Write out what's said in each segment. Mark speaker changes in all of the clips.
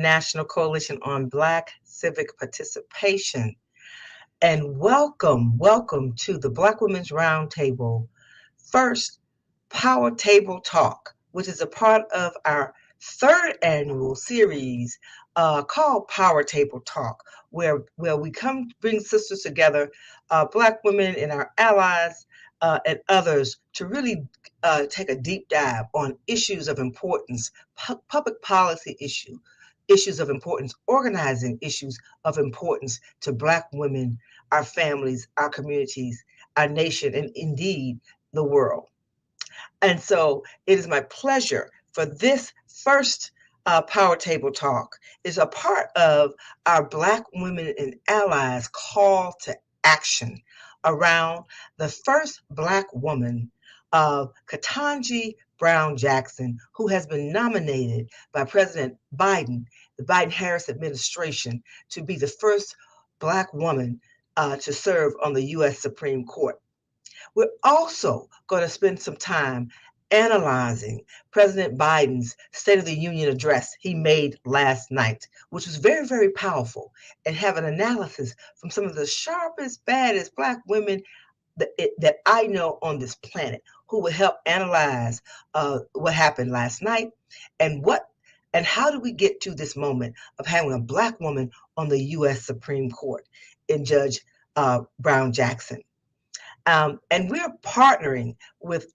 Speaker 1: National Coalition on Black Civic Participation. And welcome to the Black Women's Roundtable first Power Table Talk, which is a part of our third annual series called Power Table Talk, where we come bring sisters together, Black women and our allies and others to really take a deep dive on issues of importance, public policy issues of importance, organizing issues of importance to Black women, our families, our communities, our nation, and indeed the world. And so it is my pleasure for this first Power Table Talk is a part of our Black Women and Allies call to action around the first Black woman of Ketanji Brown Jackson, who has been nominated by President Biden, the Biden-Harris administration, to be the first Black woman to serve on the U.S. Supreme Court. We're also going to spend some time analyzing President Biden's State of the Union address he made last night, which was very, very powerful, and have an analysis from some of the sharpest, baddest Black women that I know on this planet who will help analyze what happened last night and how do we get to this moment of having a Black woman on the U.S. Supreme Court in Judge Brown Jackson. And we're partnering with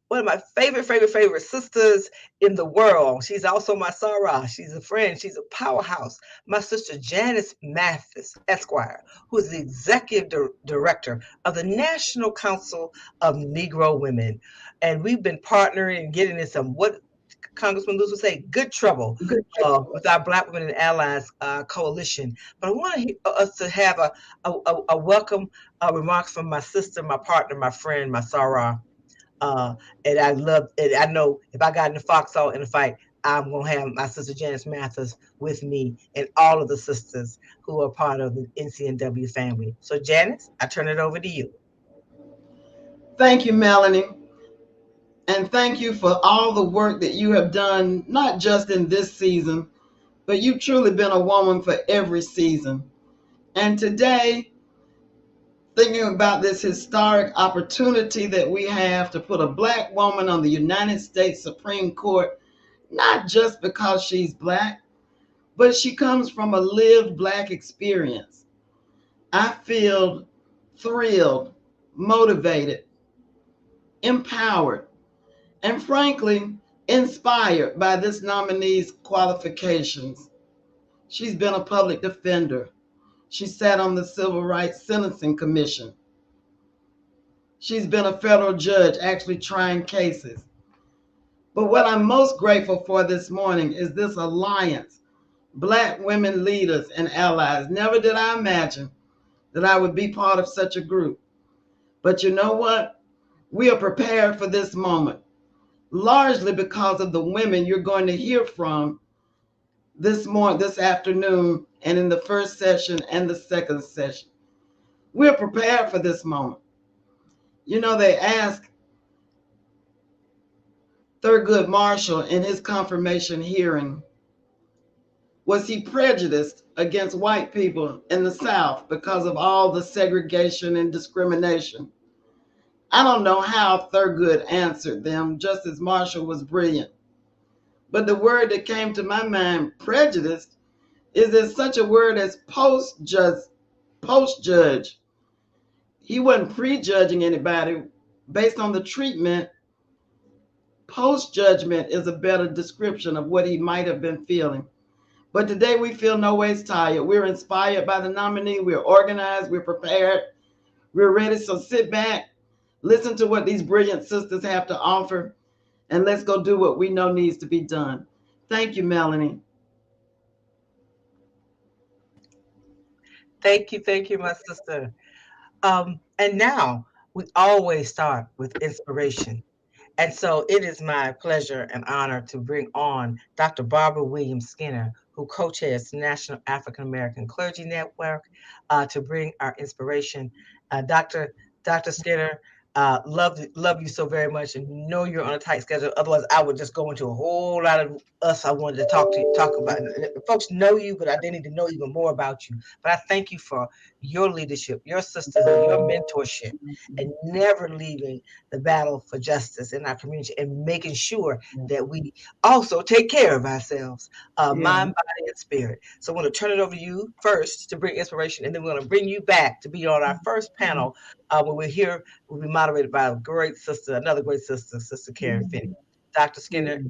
Speaker 1: one of my favorite sisters in the world. She's also my Sarah. She's a friend. She's a powerhouse. My sister Janice Mathis, Esquire, who is the executive director of the National Council of Negro Women. And we've been partnering and getting in some, what Congressman Lewis would say, good trouble with our Black Women and Allies coalition. But I want us to have a welcome remarks from my sister, my partner, my friend, my Sarah. And I love it. I know if I got in the foxhole in a fight, I'm going to have my sister Janice Mathis with me and all of the sisters who are part of the NCNW family. So Janice, I turn it over to you.
Speaker 2: Thank you, Melanie. And thank you for all the work that you have done, not just in this season, but you've truly been a woman for every season. And today, thinking about this historic opportunity that we have to put a Black woman on the United States Supreme Court, not just because she's Black, but she comes from a lived Black experience. I feel thrilled, motivated, empowered, and frankly, inspired by this nominee's qualifications. She's been a public defender. She sat on the Civil Rights Sentencing Commission. She's been a federal judge actually trying cases. But what I'm most grateful for this morning is this alliance, Black women leaders and allies. Never did I imagine that I would be part of such a group. But you know what? We are prepared for this moment, largely because of the women you're going to hear from this afternoon, and in the first session and the second session. We're prepared for this moment. You know, they asked Thurgood Marshall in his confirmation hearing, was he prejudiced against white people in the South because of all the segregation and discrimination? I don't know how Thurgood answered them. Justice Marshall was brilliant. But the word that came to my mind, prejudiced, is there such a word as post-judge. He wasn't prejudging anybody based on the treatment. Post-judgment is a better description of what he might have been feeling. But today we feel no ways tired. We're inspired by the nominee. We're organized. We're prepared. We're ready. So sit back, listen to what these brilliant sisters have to offer, and let's go do what we know needs to be done. Thank you, Melanie.
Speaker 1: Thank you, my sister. And now we always start with inspiration. And so it is my pleasure and honor to bring on Dr. Barbara Williams Skinner, who co-chairs the National African American Clergy Network, to bring our inspiration. Dr. Skinner, Love you so very much, and know you're on a tight schedule. Otherwise, I would just go into a whole lot of us I wanted to talk about. Folks know you, but they need to know even more about you. But I thank you for your leadership, your sisterhood, your mentorship, and never leaving the battle for justice in our community, and making sure that we also take care of ourselves, mind, body, and spirit. So I want to turn it over to you first to bring inspiration, and then we're going to bring you back to be on our first panel, where we're here. Will be moderated by a great sister, another great sister, Sister Karen Finney. Dr. Skinner,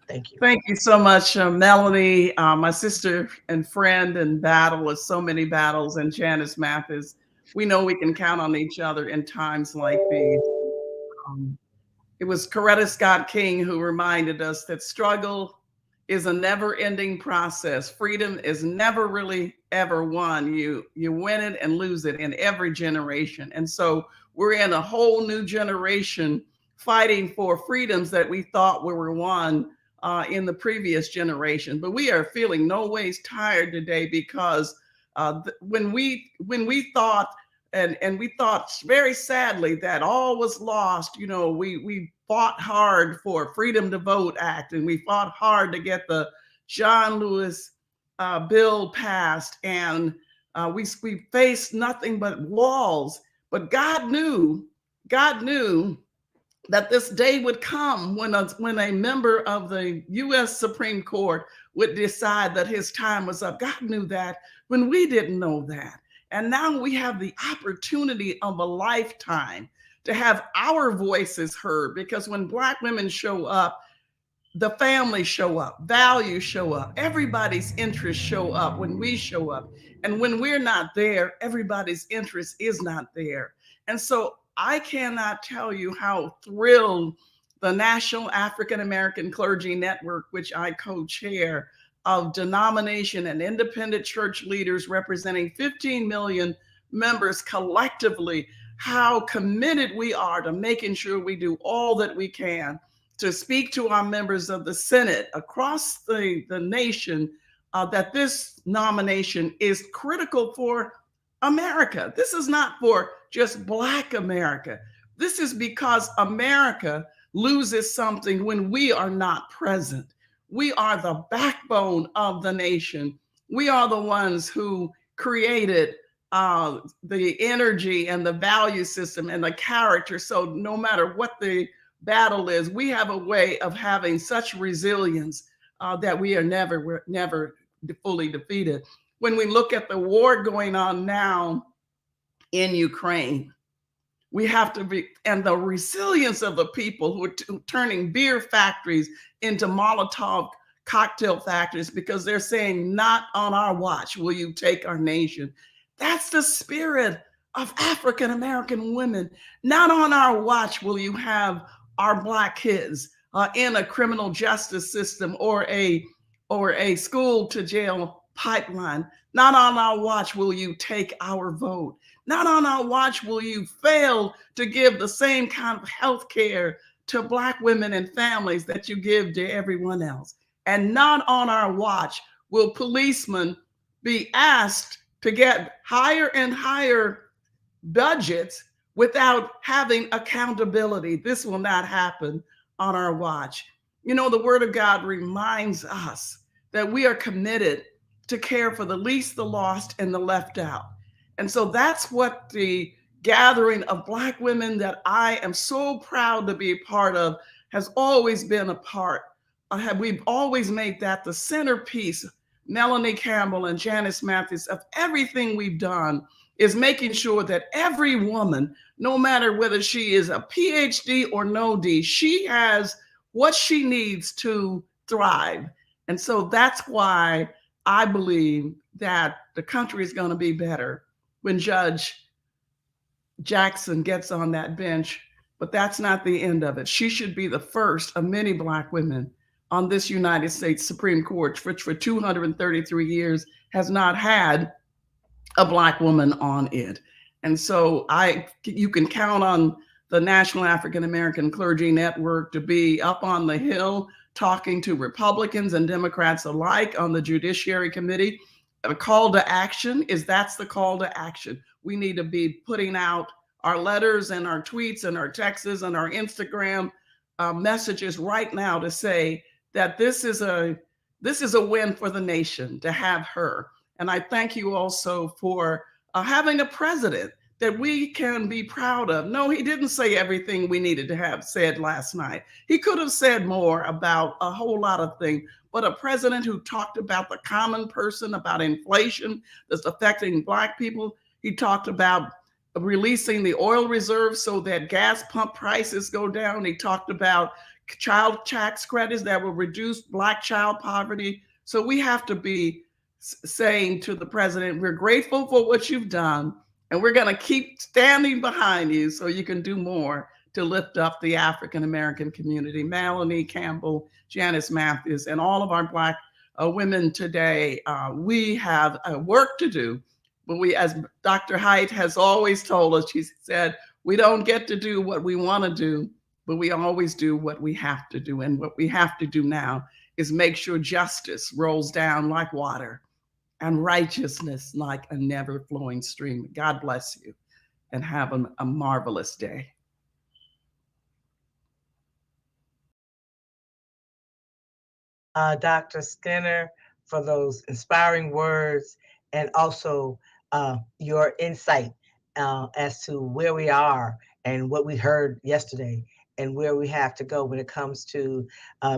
Speaker 1: thank you.
Speaker 3: Thank you so much, Melanie, my sister and friend in battle with so many battles, and Janice Mathis. We know we can count on each other in times like these. It was Coretta Scott King who reminded us that struggle is a never-ending process. Freedom is never really ever won. You win it and lose it in every generation. And so we're in a whole new generation fighting for freedoms that we thought were won in the previous generation. But we are feeling no ways tired today, because when we thought, and we thought very sadly that all was lost, we fought hard for Freedom to Vote Act, and we fought hard to get the John Lewis bill passed, and we faced nothing but walls. But God knew that this day would come when a member of the U.S. Supreme Court would decide that his time was up. God knew that when we didn't know that. And now we have the opportunity of a lifetime to have our voices heard, because when Black women show up, the families show up, values show up, everybody's interests show up when we show up. And when we're not there, everybody's interest is not there. And so I cannot tell you how thrilled the National African American Clergy Network, which I co-chair, of denomination and independent church leaders representing 15 million members collectively, how committed we are to making sure we do all that we can to speak to our members of the Senate across the nation, that this nomination is critical for America. This is not for just Black America. This is because America loses something when we are not present. We are the backbone of the nation. We are the ones who created the energy and the value system and the character. So no matter what the battle is, we have a way of having such resilience that we are never fully defeated. When we look at the war going on now in Ukraine, we have to be, and the resilience of the people who are turning beer factories into Molotov cocktail factories, because they're saying, not on our watch will you take our nation. That's the spirit of African American women. Not on our watch will you have our Black kids in a criminal justice system or a school to jail pipeline. Not on our watch will you take our vote. Not on our watch will you fail to give the same kind of health care to Black women and families that you give to everyone else. And not on our watch will policemen be asked to get higher and higher budgets without having accountability. This will not happen on our watch. The Word of God reminds us that we are committed to care for the least, the lost, and the left out. And so that's what the gathering of Black women that I am so proud to be a part of has always been a part. We've always made that the centerpiece, Melanie Campbell and Janice Mathis, of everything we've done, is making sure that every woman, no matter whether she is a PhD or no D, she has what she needs to thrive. And so that's why I believe that the country is going to be better when Judge Jackson gets on that bench. But that's not the end of it. She should be the first of many Black women on this United States Supreme Court, which for 233 years has not had a Black woman on it. And so you can count on the National African American Clergy Network to be up on the Hill talking to Republicans and Democrats alike on the Judiciary Committee. A call to action that's the call to action. We need to be putting out our letters and our tweets and our texts and our Instagram messages right now to say that this is a win for the nation to have her. And I thank you also for having a president that we can be proud of. No, he didn't say everything we needed to have said last night. He could have said more about a whole lot of things, but a president who talked about the common person, about inflation that's affecting Black people. He talked about releasing the oil reserve so that gas pump prices go down. He talked about child tax credits that will reduce Black child poverty. So we have to be saying to the president, we're grateful for what you've done, and we're going to keep standing behind you so you can do more to lift up the African American community. Melanie Campbell, Janice Matthews, and all of our Black women today, we have work to do. But we, as Dr. Haidt has always told us, she said, we don't get to do what we want to do, but we always do what we have to do. And what we have to do now is make sure justice rolls down like water and righteousness like a never flowing stream. God bless you and have a marvelous day.
Speaker 1: Dr. Skinner, for those inspiring words, and also your insight as to where we are and what we heard yesterday and where we have to go when it comes to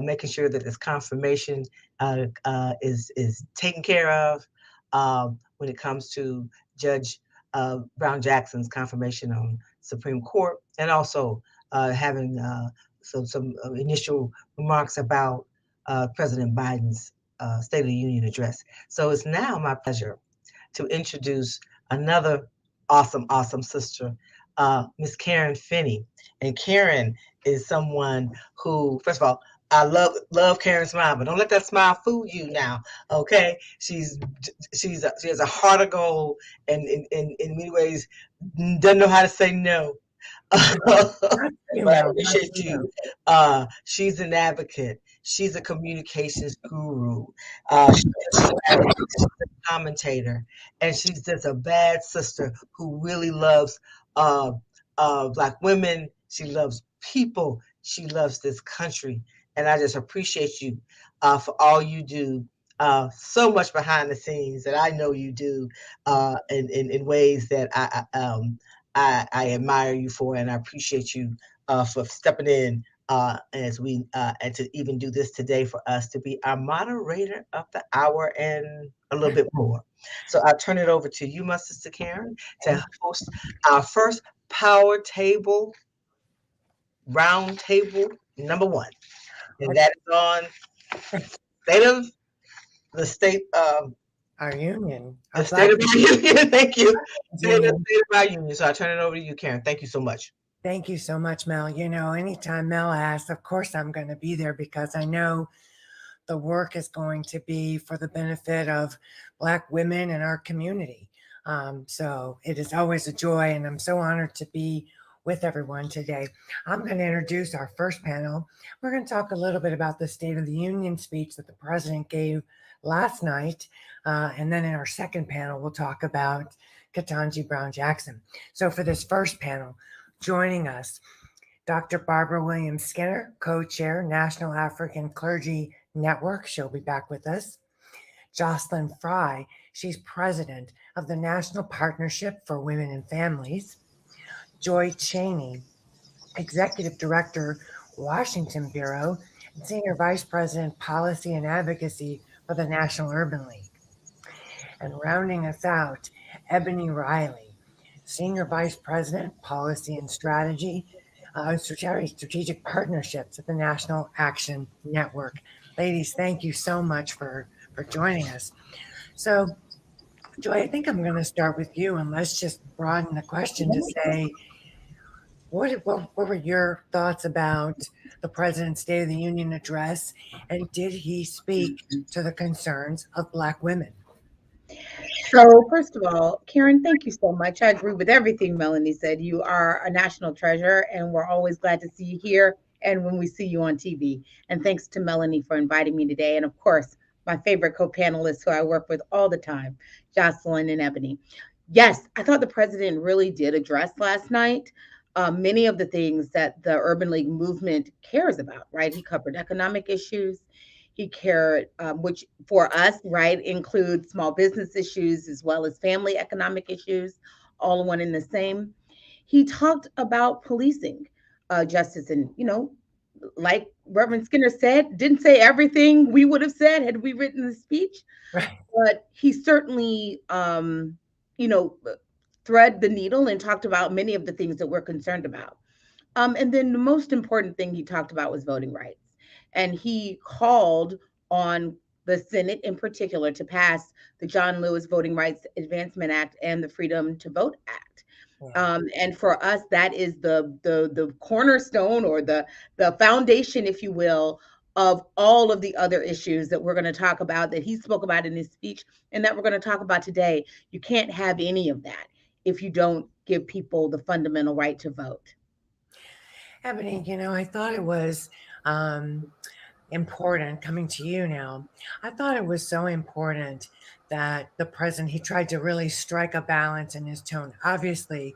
Speaker 1: making sure that this confirmation is taken care of, when it comes to Judge Brown Jackson's confirmation on Supreme Court, and also having some initial remarks about President Biden's State of the Union address. So it's now my pleasure to introduce another awesome sister, Miss Karen Finney. And Karen is someone who, first of all, I love Karen's smile, but don't let that smile fool you now, okay? She has a heart of gold, and in many ways doesn't know how to say no. But I appreciate you. She's an advocate. She's a communications guru. She's a commentator, and she's just a bad sister who really loves Black women. She loves people. She loves this country, and I just appreciate you for all you do. So much behind the scenes that I know you do in ways that I admire you for, and I appreciate you for stepping in as we and to even do this today for us to be our moderator of the hour and a little bit more. So I'll turn it over to you, my sister Karen, to host our first Power Table Roundtable number 1, and that is on the state of
Speaker 4: our union.
Speaker 1: The state of our union. Thank you. State of our union. So I turn it over to you, Karen. Thank you so much.
Speaker 4: Thank you so much, Mel. You know, anytime Mel asks, of course I'm going to be there, because I know the work is going to be for the benefit of Black women in our community. So it is always a joy, and I'm so honored to be with everyone today. I'm going to introduce our first panel. We're going to talk a little bit about the State of the Union speech that the president gave last night. And then in our second panel, we'll talk about Ketanji Brown Jackson. So for this first panel, joining us, Dr. Barbara Williams Skinner, co-chair, National African Clergy Network. She'll be back with us. Jocelyn Fry, she's president of the National Partnership for Women and Families. Joy Cheney, executive director, Washington Bureau, and senior vice president, policy and advocacy for the National Urban League. And rounding us out, Ebony Riley, senior vice president, policy and strategy, strategic partnerships at the National Action Network. Ladies, thank you so much for joining us. So, Joy, I think I'm going to start with you, and let's just broaden the question to say, what were your thoughts about the President's State of the Union address, and did he speak to the concerns of Black women?
Speaker 5: So first of all, Karen, thank you so much. I agree with everything Melanie said. You are a national treasure, and we're always glad to see you here and when we see you on TV. And thanks to Melanie for inviting me today. And of course, my favorite co-panelists who I work with all the time, Jocelyn and Ebony. Yes, I thought the president really did address last night many of the things that the Urban League movement cares about, right? He covered economic issues. He cared, which for us, right, include small business issues as well as family economic issues, all in one and the same. He talked about policing justice, and like Reverend Skinner said, didn't say everything we would have said had we written the speech,
Speaker 4: Right.
Speaker 5: but he certainly, you know, thread the needle and talked about many of the things that we're concerned about. And then the most important thing he talked about was voting rights. And he called on the Senate in particular to pass the John Lewis Voting Rights Advancement Act and the Freedom to Vote Act.
Speaker 4: Yeah.
Speaker 5: And for us, that is the cornerstone or the foundation, if you will, of all of the other issues that we're going to talk about that he spoke about in his speech and that we're going to talk about today. You can't have any of that if you don't give people the fundamental right to vote.
Speaker 4: Ebony, I thought it was important coming to you now. I thought it was so important that the president, he tried to really strike a balance in his tone. Obviously,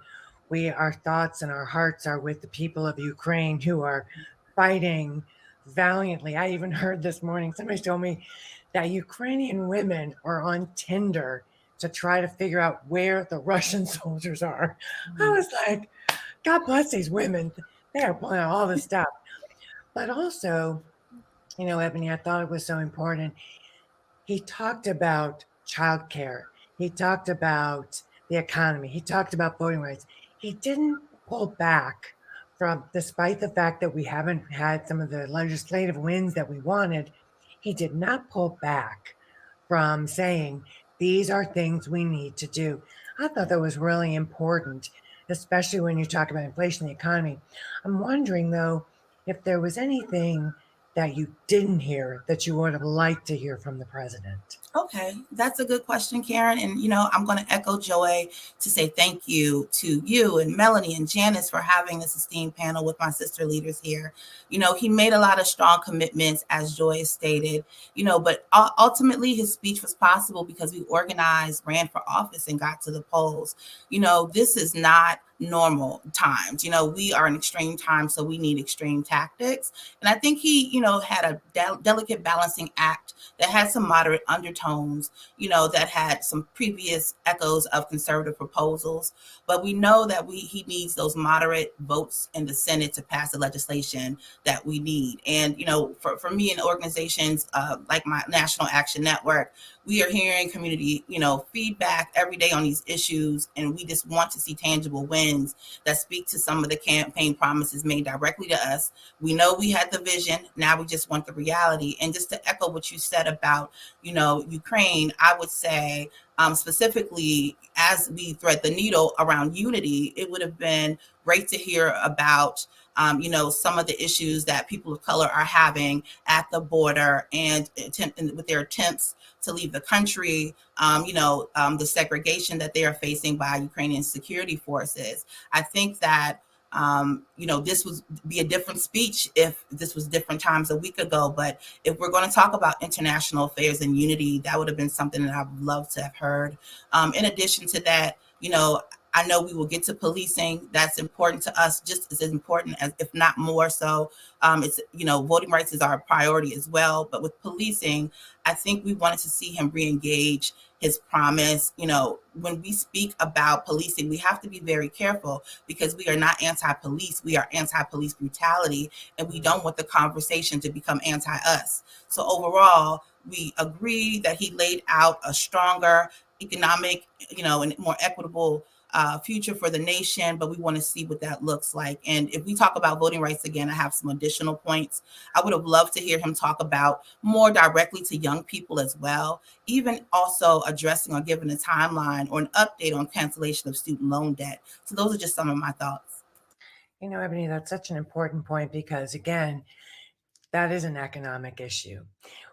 Speaker 4: our thoughts and our hearts are with the people of Ukraine who are fighting valiantly. I even heard this morning, somebody told me that Ukrainian women are on Tinder to try to figure out where the Russian soldiers are. I was like, God bless these women. They are pulling out all this stuff. But also, Ebony, I thought it was so important. He talked about childcare. He talked about the economy. He talked about voting rights. He didn't pull back despite the fact that we haven't had some of the legislative wins that we wanted, he did not pull back from saying, these are things we need to do. I thought that was really important, especially when you talk about inflation, the economy. I'm wondering, though, if there was anything that you didn't hear that you would have liked to hear from the president?
Speaker 6: Okay, that's a good question, Karen. And, I'm going to echo Joy to say thank you to you and Melanie and Janice for having this esteemed panel with my sister leaders here. He made a lot of strong commitments, as Joy stated, but ultimately his speech was possible because we organized, ran for office, and got to the polls. This is not normal times. We are in extreme times, so we need extreme tactics. And I think he, had a delicate balancing act that had some moderate undertones, that had some previous echoes of conservative proposals. But we know that he needs those moderate votes in the Senate to pass the legislation that we need. And, for me and organizations like my National Action Network, we are hearing community, feedback every day on these issues. And we just want to see tangible wins that speak to some of the campaign promises made directly to us. We know we had the vision. Now we just want the reality. And just to echo what you said about, Ukraine, I would say specifically as we thread the needle around unity, it would have been great to hear about some of the issues that people of color are having at the border and with their attempts to leave the country, the segregation that they are facing by Ukrainian security forces. I think that this would be a different speech if this was different times a week ago. But if we're going to talk about international affairs and unity, that would have been something that I'd love to have heard. In addition to that, I know we will get to policing. That's important to us, just as important as, if not more so. It's, voting rights is our priority as well. But with policing, I think we wanted to see him re-engage his promise. When we speak about policing, we have to be very careful because we are not anti-police. We are anti-police brutality, and we don't want the conversation to become anti-us. So overall, we agree that he laid out a stronger economic, and more equitable future for the nation, but we want to see what that looks like. And if we talk about voting rights again, I have some additional points. I would have loved to hear him talk about more directly to young people as well, even also addressing or giving a timeline or an update on cancellation of student loan debt. So those are just some of my thoughts.
Speaker 4: Ebony, that's such an important point because, again, that is an economic issue.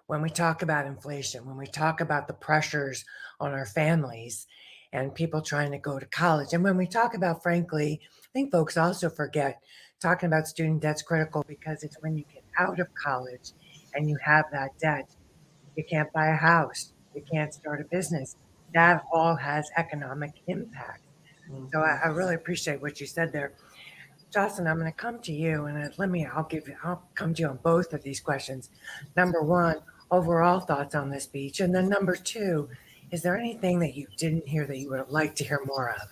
Speaker 4: When we talk about inflation, when we talk about the pressures on our families and people trying to go to college, and when we talk about, frankly, I think folks also forget talking about student debt's critical because it's when you get out of college and you have that debt, you can't buy a house, you can't start a business. that all has economic impact. So I really appreciate what you said there. Jocelyn, I'm going to come to you, and I'll come to you on both of these questions. Number one, overall thoughts on this speech, and then number two, is there anything that you didn't hear that you would like to hear more of?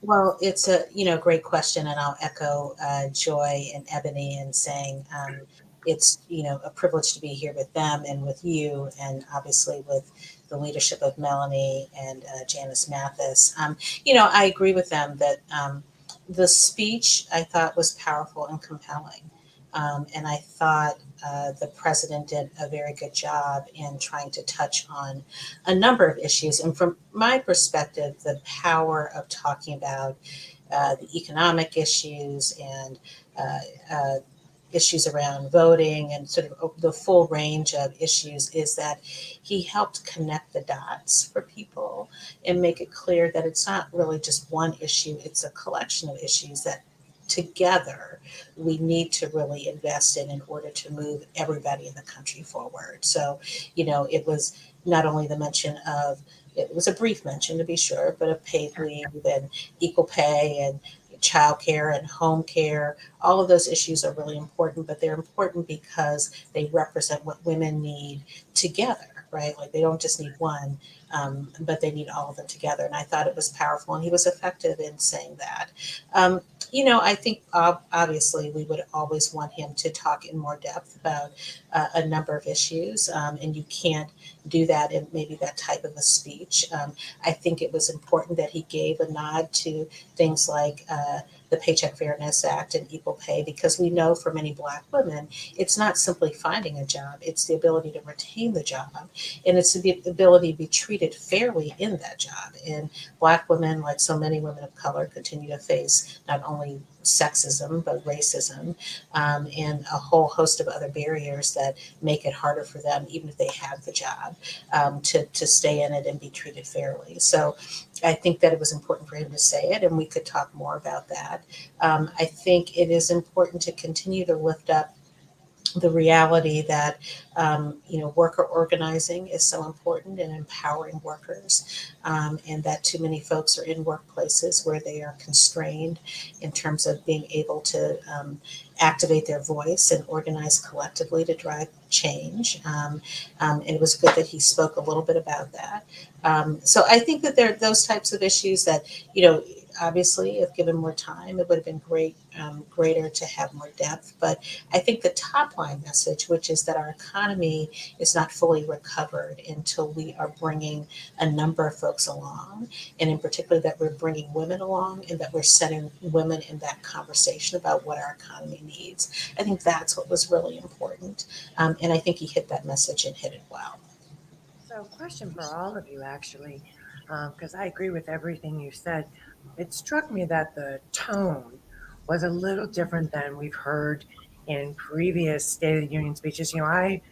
Speaker 7: Well, it's a great question, and I'll echo Joy and Ebony in saying it's a privilege to be here with them and with you, and obviously with the leadership of Melanie and Janice Mathis. I agree with them that the speech I thought was powerful and compelling, and I thought the president did a very good job in trying to touch on a number of issues. And from my perspective, the power of talking about the economic issues and issues around voting and sort of the full range of issues is that he helped connect the dots for people and make it clear that it's not really just one issue, it's a collection of issues that together we need to really invest in order to move everybody in the country forward. So, it was not only the mention of, it was a brief mention to be sure, but of paid leave and equal pay and childcare and home care. All of those issues are really important, but they're important because they represent what women need together, right? Like they don't just need one, but they need all of them together. And I thought it was powerful, and he was effective in saying that. I think obviously we would always want him to talk in more depth about a number of issues, and you can't do that in maybe that type of a speech. I think it was important that he gave a nod to things like the Paycheck Fairness Act and equal pay, because we know for many Black women, it's not simply finding a job, it's the ability to retain the job, and it's the ability to be treated fairly in that job. And Black women, like so many women of color, continue to face not only sexism, but racism, and a whole host of other barriers that make it harder for them, even if they have the job, to stay in it and be treated fairly. So I think that it was important for him to say it, and we could talk more about that. I think it is important to continue to lift up the reality that worker organizing is so important in empowering workers, and that too many folks are in workplaces where they are constrained in terms of being able to activate their voice and organize collectively to drive change. And it was good that he spoke a little bit about that. So I think that there are those types of issues that, obviously, if given more time, it would have been greater to have more depth. But I think the top line message, which is that our economy is not fully recovered until we are bringing a number of folks along, and in particular that we're bringing women along, and that we're setting women in that conversation about what our economy needs. I think that's what was really important. And I think he hit that message and hit it well.
Speaker 4: So, question for all of you, actually, because I agree with everything you said. It struck me that the tone was a little different than we've heard in previous State of the Union speeches. I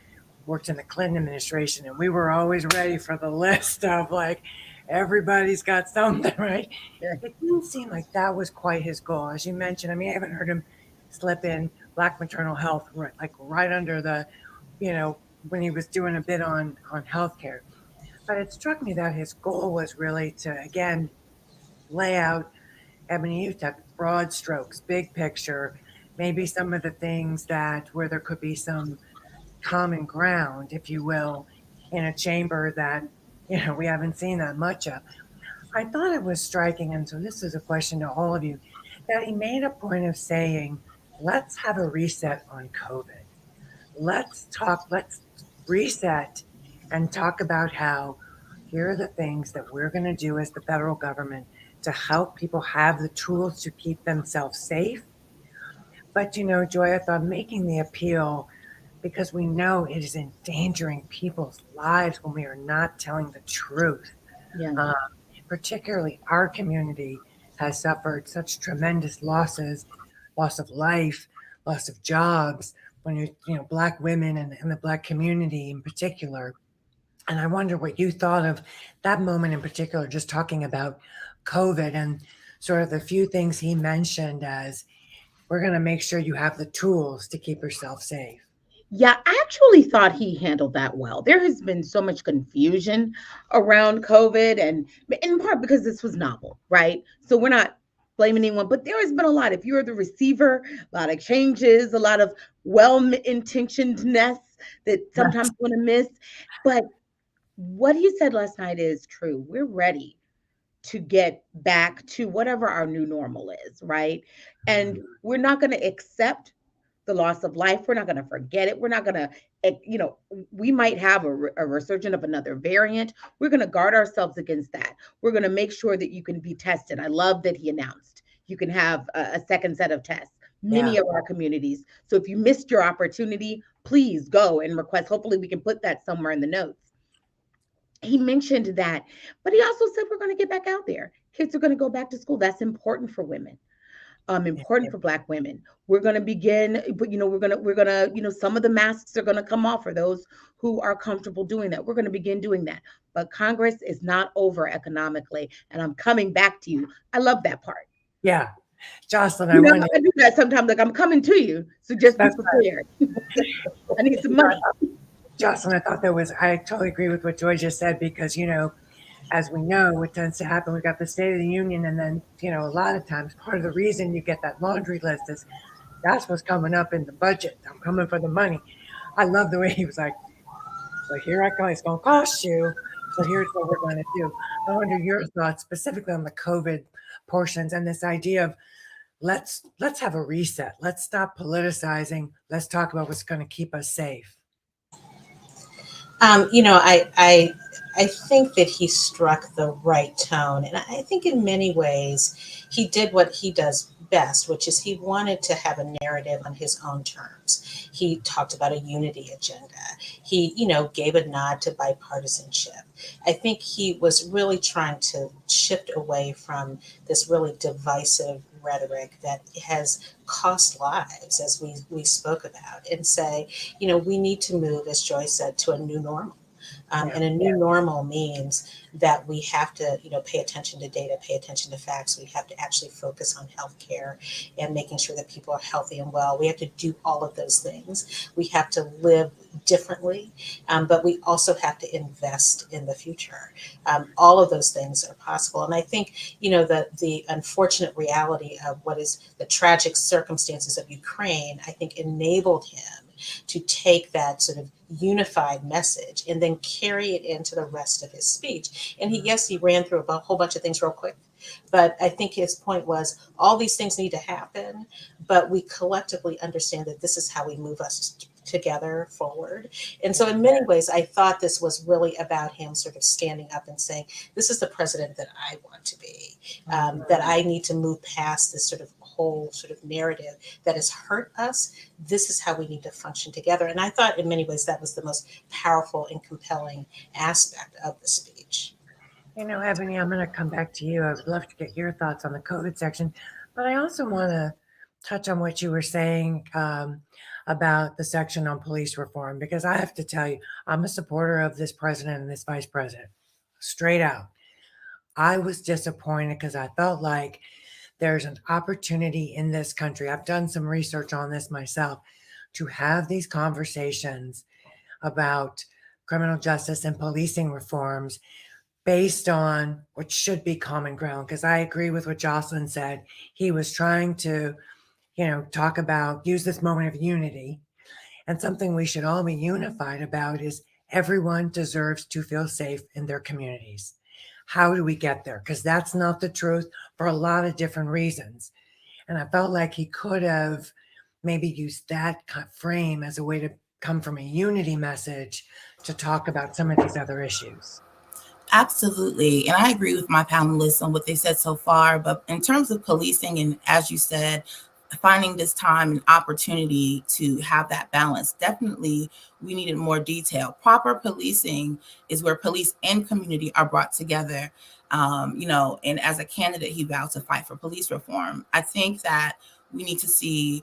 Speaker 4: worked in the Clinton administration, and we were always ready for the list of like, everybody's got something, right? Yeah. It didn't seem like that was quite his goal. As you mentioned, I haven't heard him slip in Black maternal health, right under the, when he was doing a bit on healthcare. But it struck me that his goal was really to, again, lay out, Ebony, you took broad strokes, big picture, maybe some of the things where there could be some common ground, if you will, in a chamber that, we haven't seen that much of. I thought it was striking, and so this is a question to all of you, that he made a point of saying, let's have a reset on COVID. Let's reset and talk about how here are the things that we're going to do as the federal government to help people have the tools to keep themselves safe. But, Joy, I thought making the appeal, because we know it is endangering people's lives when we are not telling the truth. Yeah. Particularly our community has suffered such tremendous losses, loss of life, loss of jobs, when Black women and the Black community in particular. And I wonder what you thought of that moment in particular, just talking about COVID and sort of the few things he mentioned as we're going to make sure you have the tools to keep yourself safe.
Speaker 5: Yeah, I actually thought he handled that well. There has been so much confusion around COVID, and in part because this was novel, right? So we're not blaming anyone, but there has been a lot. If you're the receiver, a lot of changes, a lot of well-intentionedness that sometimes
Speaker 4: Yes.
Speaker 5: want to miss. But what he said last night is true. We're ready to get back to whatever our new normal is, right? And we're not going to accept the loss of life. We're not going to forget it. We're not going to, we might have a resurgence of another variant. We're going to guard ourselves against that. We're going to make sure that you can be tested. I love that he announced you can have a second set of tests. Many of our communities. So if you missed your opportunity, please go and request. Hopefully, we can put that somewhere in the notes. He mentioned that, but he also said we're going to get back out there. Kids are going to go back to school. That's important for women. Important for Black women. We're going to begin, but some of the masks are going to come off for those who are comfortable doing that. We're going to begin doing that. But Congress is not over economically, and I'm coming back to you. I love that part.
Speaker 4: Yeah. Jocelyn,
Speaker 5: I do that sometimes. Like, I'm coming to you, so just be prepared. I need some money.
Speaker 4: Jocelyn, I totally agree with what Joy just said, because, as we know, what tends to happen, we've got the State of the Union, and then, a lot of times part of the reason you get that laundry list is that's what's coming up in the budget. I'm coming for the money. I love the way he was like, so here I go. It's going to cost you. So here's what we're going to do. I wonder your thoughts specifically on the COVID portions and this idea of let's have a reset. Let's stop politicizing. Let's talk about what's going to keep us safe.
Speaker 7: I think that he struck the right tone. And I think in many ways he did what he does best, which is he wanted to have a narrative on his own terms. He talked about a unity agenda. He, gave a nod to bipartisanship. I think he was really trying to shift away from this really divisive rhetoric that has cost lives, as we spoke about, and say, we need to move, as Joy said, to a new normal. And a new normal means that we have to, pay attention to data, pay attention to facts. We have to actually focus on healthcare and making sure that people are healthy and well. We have to do all of those things. We have to live differently, but we also have to invest in the future. All of those things are possible. And I think, the unfortunate reality of what is the tragic circumstances of Ukraine, I think enabled him to take that sort of unified message and then carry it into the rest of his speech. And he ran through a whole bunch of things real quick, but I think his point was all these things need to happen, but we collectively understand that this is how we move us together forward. And so in many ways, I thought this was really about him sort of standing up and saying, this is the president that I want to be, that I need to move past this sort of whole sort of narrative that has hurt us. This is how we need to function together. And I thought in many ways that was the most powerful and compelling aspect of the speech.
Speaker 4: Ebony, I'm going to come back to you. I would love to get your thoughts on the COVID section, but I also want to touch on what you were saying about the section on police reform, because I have to tell you, I'm a supporter of this president and this vice president, straight out. I was disappointed because I felt like there's an opportunity in this country. I've done some research on this myself, to have these conversations about criminal justice and policing reforms based on what should be common ground. Because I agree with what Jocelyn said. He was trying to, talk about, use this moment of unity. And something we should all be unified about is everyone deserves to feel safe in their communities. How do we get there? Because that's not the truth for a lot of different reasons. And I felt like he could have maybe used that frame as a way to come from a unity message to talk about some of these other issues.
Speaker 6: Absolutely. And I agree with my panelists on what they said so far. But in terms of policing, and as you said, finding this time and opportunity to have that balance, definitely we needed more detail. Proper policing is where police and community are brought together. And as a candidate, he vowed to fight for police reform. I think that we need to see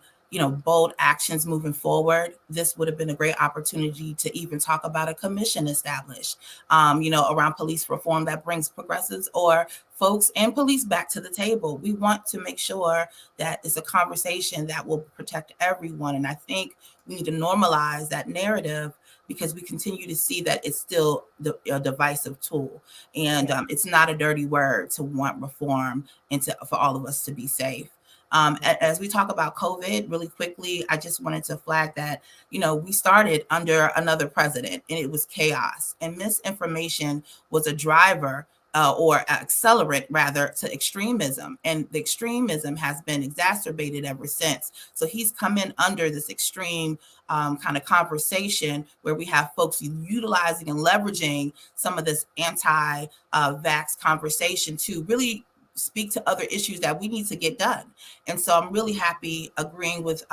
Speaker 6: bold actions moving forward, this would have been a great opportunity to even talk about a commission established, around police reform that brings progressives or folks and police back to the table. We want to make sure that it's a conversation that will protect everyone. And I think we need to normalize that narrative, because we continue to see that it's still a divisive tool. And it's not a dirty word to want reform and for all of us to be safe. As we talk about COVID really quickly, I just wanted to flag that, we started under another president and it was chaos, and misinformation was a driver or accelerant rather to extremism. And the extremism has been exacerbated ever since. So he's come in under this extreme kind of conversation where we have folks utilizing and leveraging some of this anti-vax conversation to really speak to other issues that we need to get done. And so I'm really happy agreeing with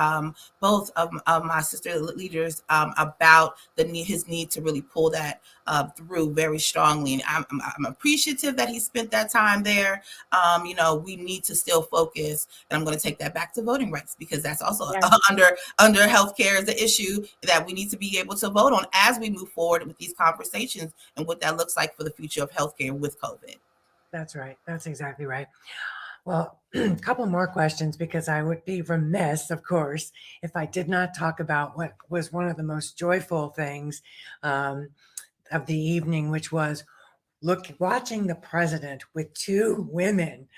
Speaker 6: both of my sister leaders about his need to really pull that through very strongly. And I'm appreciative that he spent that time there. We need to still focus, and I'm going to take that back to voting rights, because that's also under healthcare is the issue that we need to be able to vote on as we move forward with these conversations and what that looks like for the future of healthcare with COVID.
Speaker 4: That's right. That's exactly right. Well, a couple more questions, because I would be remiss, of course, if I did not talk about what was one of the most joyful things of the evening, which was watching the president with two women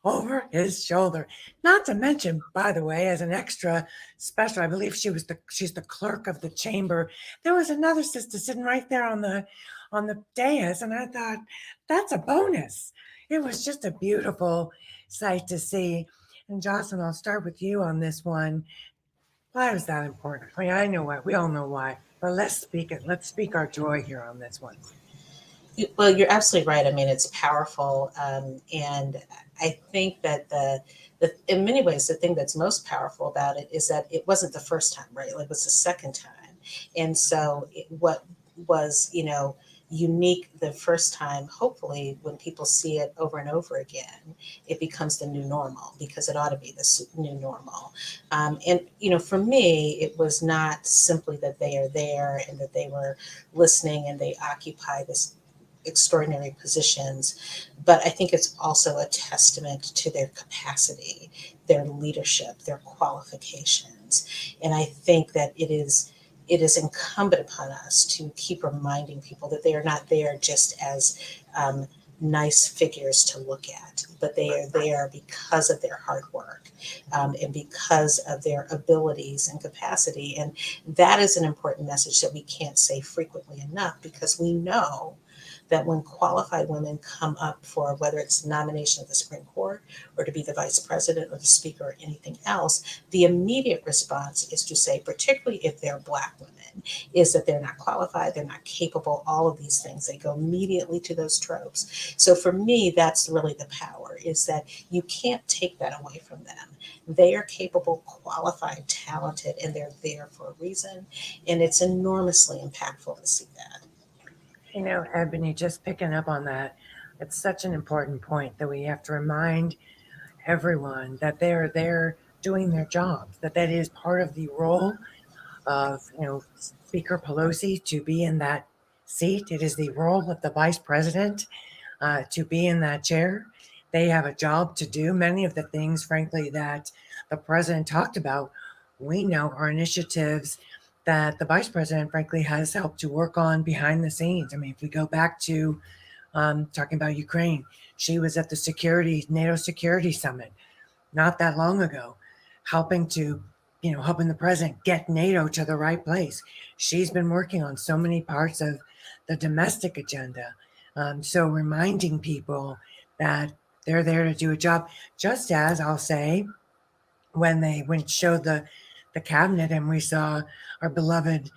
Speaker 4: over his shoulder. Not to mention, by the way, as an extra special, I believe she's the clerk of the chamber. There was another sister sitting right there on the dais, and I thought, that's a bonus. It was just a beautiful sight to see. And Jocelyn, I'll start with you on this one. Why was that important? I mean, I know why. We all know why. But let's speak it. Let's speak our joy here on this one.
Speaker 7: Well, you're absolutely right. I mean, it's powerful. And I think that in many ways, the thing that's most powerful about it is that it wasn't the first time, right? Like, it was the second time. And so what was, unique the first time, hopefully when people see it over and over again, it becomes the new normal, because it ought to be the new normal. And for me, it was not simply that they are there and that they were listening and they occupy this extraordinary positions, but I think it's also a testament to their capacity, their leadership, their qualifications. And I think that it is incumbent upon us to keep reminding people that they are not there just as nice figures to look at, but they are there because of their hard work and because of their abilities and capacity. And that is an important message that we can't say frequently enough, because we know that when qualified women come up for whether it's nomination of the Supreme Court or to be the vice president or the speaker or anything else, the immediate response is to say, particularly if they're Black women, is that they're not qualified, they're not capable, all of these things. They go immediately to those tropes. So for me, that's really the power, is that you can't take that away from them. They are capable, qualified, talented, and they're there for a reason. And it's enormously impactful to see that.
Speaker 4: Ebony, just picking up on that, it's such an important point that we have to remind everyone that they're there doing their jobs, that is part of the role of, Speaker Pelosi to be in that seat. It is the role of the vice president to be in that chair. They have a job to do. Many of the things, frankly, that the president talked about, we know are initiatives that the vice president, frankly, has helped to work on behind the scenes. I mean, if we go back to talking about Ukraine, she was at the NATO Security Summit not that long ago, helping the president get NATO to the right place. She's been working on so many parts of the domestic agenda. So reminding people that they're there to do a job, just as I'll say, when it showed the cabinet and we saw our beloved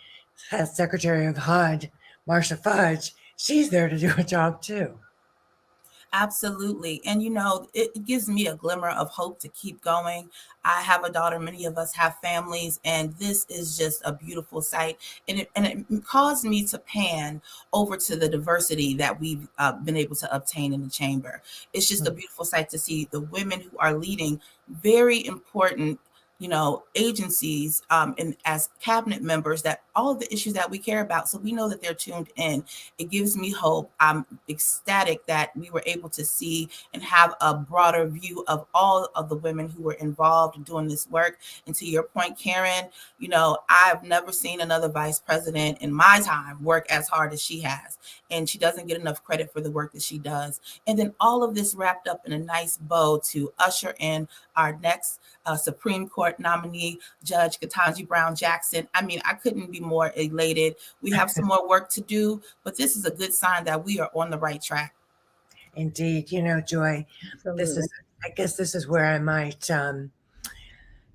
Speaker 4: Secretary of HUD, Marcia Fudge, she's there to do a job too.
Speaker 6: Absolutely. And, it gives me a glimmer of hope to keep going. I have a daughter. Many of us have families, and this is just a beautiful sight. And it caused me to pan over to the diversity that we've been able to obtain in the chamber. It's just a beautiful sight to see the women who are leading very important agencies and as cabinet members, that all of the issues that we care about. So we know that they're tuned in. It gives me hope. I'm ecstatic that we were able to see and have a broader view of all of the women who were involved in doing this work. And to your point, Karen, I've never seen another vice president in my time work as hard as she has. And she doesn't get enough credit for the work that she does. And then all of this wrapped up in a nice bow to usher in our next Supreme Court nominee, Judge Ketanji Brown Jackson. I mean, I couldn't be more elated. We have some more work to do, but this is a good sign that we are on the right track.
Speaker 4: Indeed. Joy, I guess this is where I might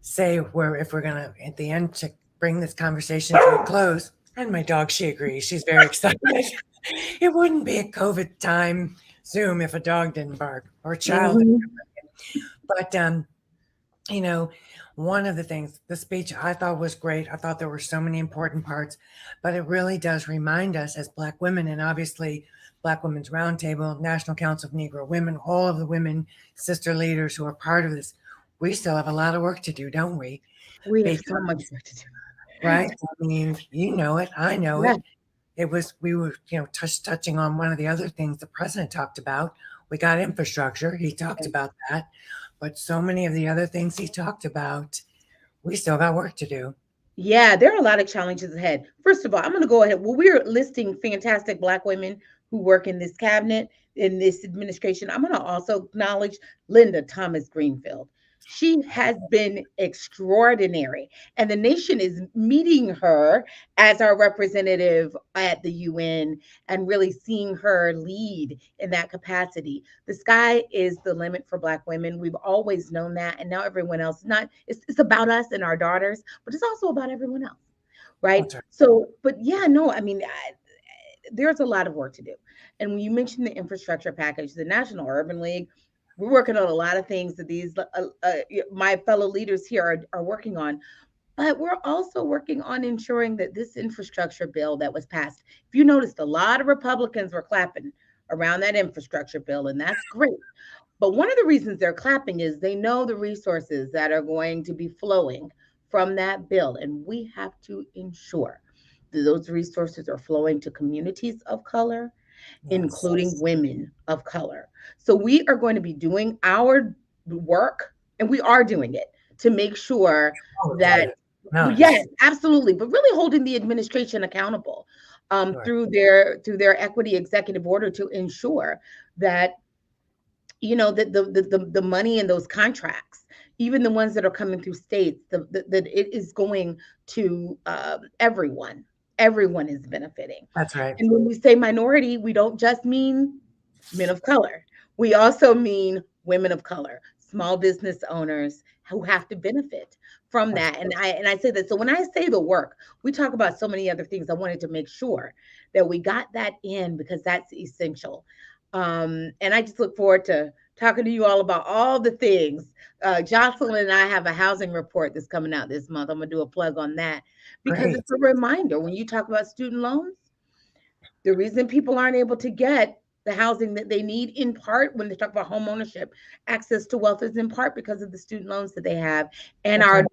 Speaker 4: say where, if we're going to, at the end, to bring this conversation to a close, and my dog, she agrees. She's very excited. It wouldn't be a COVID time Zoom if a dog didn't bark or a child. But, one of the things, the speech I thought was great. I thought there were so many important parts, but it really does remind us as Black women, and obviously Black Women's Roundtable, National Council of Negro Women, all of the women, sister leaders who are part of this, we still have a lot of work to do, don't we?
Speaker 5: We have so much work to do.
Speaker 4: Right? I mean, you know it. I know it. We were, touching on one of the other things the president talked about. We got infrastructure. He talked about that. But so many of the other things he talked about, we still got work to do.
Speaker 5: Yeah, there are a lot of challenges ahead. First of all, I'm going to go ahead. Well, we're listing fantastic Black women who work in this cabinet, in this administration. I'm going to also acknowledge Linda Thomas Greenfield. She has been extraordinary, and the nation is meeting her as our representative at the UN and really seeing her lead in that capacity. The sky is the limit for Black women. We've always known that, and now everyone else. It's about us and our daughters, but it's also about everyone else, right? So, but yeah, no, I mean, there's a lot of work to do. And when you mentioned the infrastructure package, the National Urban League, we're working on a lot of things that these my fellow leaders here are working on, but we're also working on ensuring that this infrastructure bill that was passed, if you noticed, a lot of Republicans were clapping around that infrastructure bill, and that's great. But one of the reasons they're clapping is they know the resources that are going to be flowing from that bill, and we have to ensure that those resources are flowing to communities of color, including women of color. So we are going to be doing our work, and we are doing it to make sure that, yes, absolutely, but really holding the administration accountable through their equity executive order to ensure that, that the money in those contracts, even the ones that are coming through states, that it is going to everyone. Everyone is benefiting.
Speaker 4: That's right.
Speaker 5: And when we say minority, we don't just mean men of color. We also mean women of color, small business owners who have to benefit from that. And I say that. So when I say the work, we talk about so many other things. I wanted to make sure that we got that in because that's essential. And I just look forward to talking to you all about all the things. Jocelyn and I have a housing report that's coming out this month. I'm going to do a plug on that because it's a reminder when you talk about student loans, the reason people aren't able to get the housing that they need, in part, when they talk about home ownership, access to wealth, is in part because of the student loans that they have and our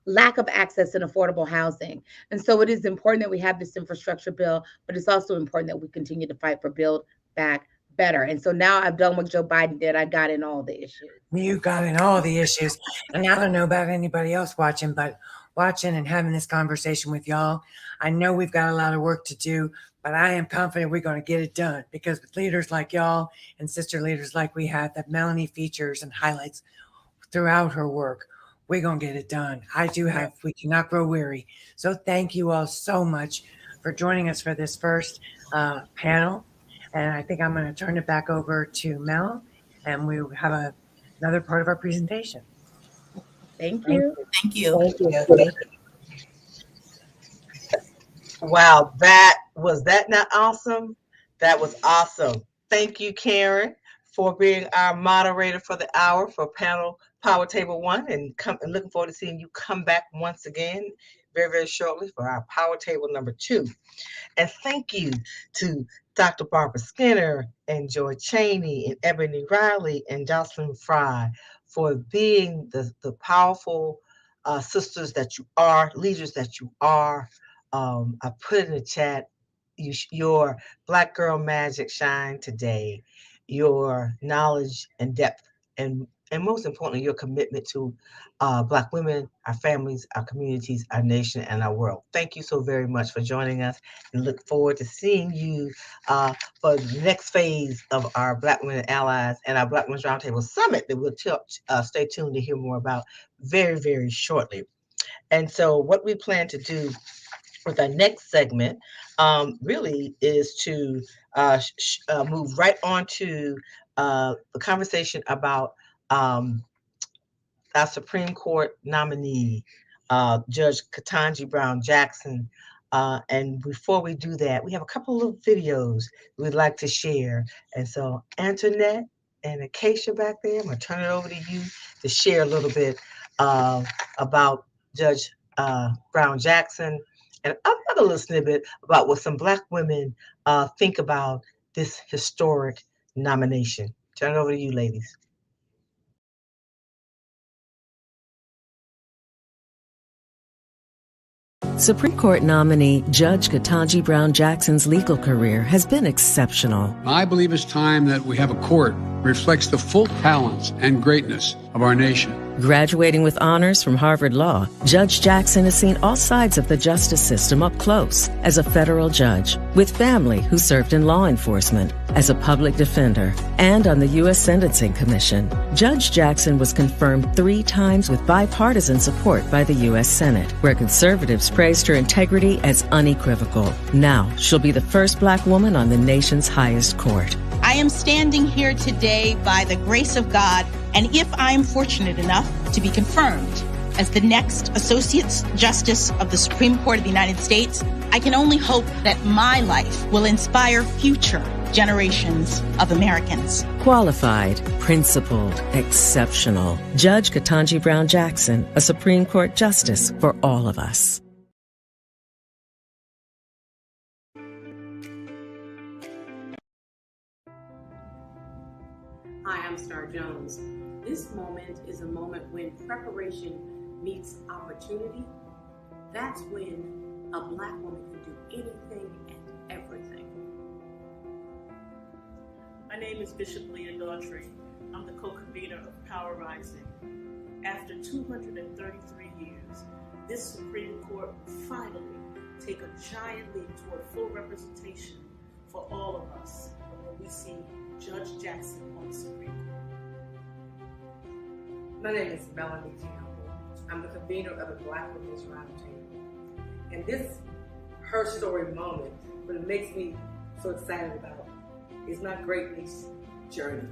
Speaker 5: lack of access in affordable housing. And so it is important that we have this infrastructure bill, but it's also important that we continue to fight for Build Back Better. And so now I've done what Joe Biden did. I got in all the issues.
Speaker 4: You got in all the issues. And I don't know about anybody else watching, but watching and having this conversation with y'all, I know we've got a lot of work to do, but I am confident we're going to get it done because with leaders like y'all and sister leaders like we have that Melanie features and highlights throughout her work, we're going to get it done. We cannot grow weary. So thank you all so much for joining us for this first panel. And I think I'm going to turn it back over to Mel, and we have another part of our presentation.
Speaker 5: Thank you.
Speaker 6: Thank you.
Speaker 7: Thank you.
Speaker 1: Wow, was that not awesome? That was awesome. Thank you, Karen, for being our moderator for the hour for panel Power Table 1, and looking forward to seeing you come back once again very, very shortly for our Power Table number 2. And thank you to Dr. Barbara Skinner and Joy Chaney and Ebony Riley and Jocelyn Fry for being the powerful sisters that you are, leaders that you are. I put in the chat, your Black girl magic shine today, your knowledge and depth, and most importantly, your commitment to Black women, our families, our communities, our nation, and our world. Thank you so very much for joining us, and look forward to seeing you for the next phase of our Black Women Allies and our Black Women's Roundtable Summit that we'll stay tuned to hear more about very, very shortly. And so what we plan to do with our next segment really is to move right on to the conversation about our Supreme Court nominee, Judge Ketanji Brown Jackson. And before we do that, we have a couple of videos we'd like to share. And so Antoinette and Acacia back there, I'm gonna turn it over to you to share a little bit about Judge Brown Jackson. And I'm gonna listen a bit about what some Black women think about this historic nomination. Turn it over to you, ladies.
Speaker 8: Supreme Court nominee Judge Ketanji Brown Jackson's legal career has been exceptional.
Speaker 9: I believe it's time that we have a court that reflects the full talents and greatness of our nation.
Speaker 8: Graduating with honors from Harvard Law, Judge Jackson has seen all sides of the justice system up close as a federal judge, with family who served in law enforcement, as a public defender, and on the U.S. Sentencing Commission. Judge Jackson was confirmed 3 times with bipartisan support by the U.S. Senate, where conservatives praised her integrity as unequivocal. Now, she'll be the first Black woman on the nation's highest court.
Speaker 10: I am standing here today by the grace of God, and if I am fortunate enough to be confirmed as the next Associate Justice of the Supreme Court of the United States, I can only hope that my life will inspire future generations of Americans.
Speaker 8: Qualified, principled, exceptional. Judge Ketanji Brown Jackson, a Supreme Court justice for all of us.
Speaker 11: Hi, I'm Star Jones. This moment is a moment when preparation meets opportunity. That's when a Black woman can do anything and everything.
Speaker 12: My name is Bishop Leah Daughtry. I'm the co-convener of Power Rising. After 233 years, this Supreme Court will finally take a giant leap toward full representation for all of us when we see Judge Jackson on the Supreme Court.
Speaker 13: My name is Melanie Campbell. I'm the convener of the Black Women's Roundtable. And this her story moment, what it makes me so excited about is my great niece, Journey,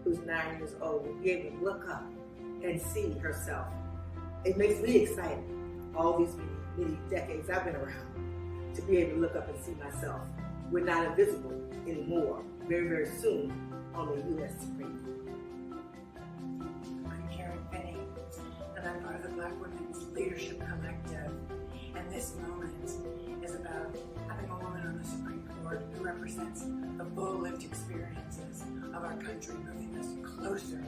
Speaker 13: who's 9 years old, will be able to look up and see herself. It makes me excited, all these many decades I've been around, to be able to look up and see myself. We're not invisible anymore, very, very soon on the U.S. Supreme Court.
Speaker 14: I'm Karen Penny, and I'm part of the Black Women's Leadership Collective. And this moment is about having a woman on the Supreme Court who represents the full lived experiences of our country, moving us closer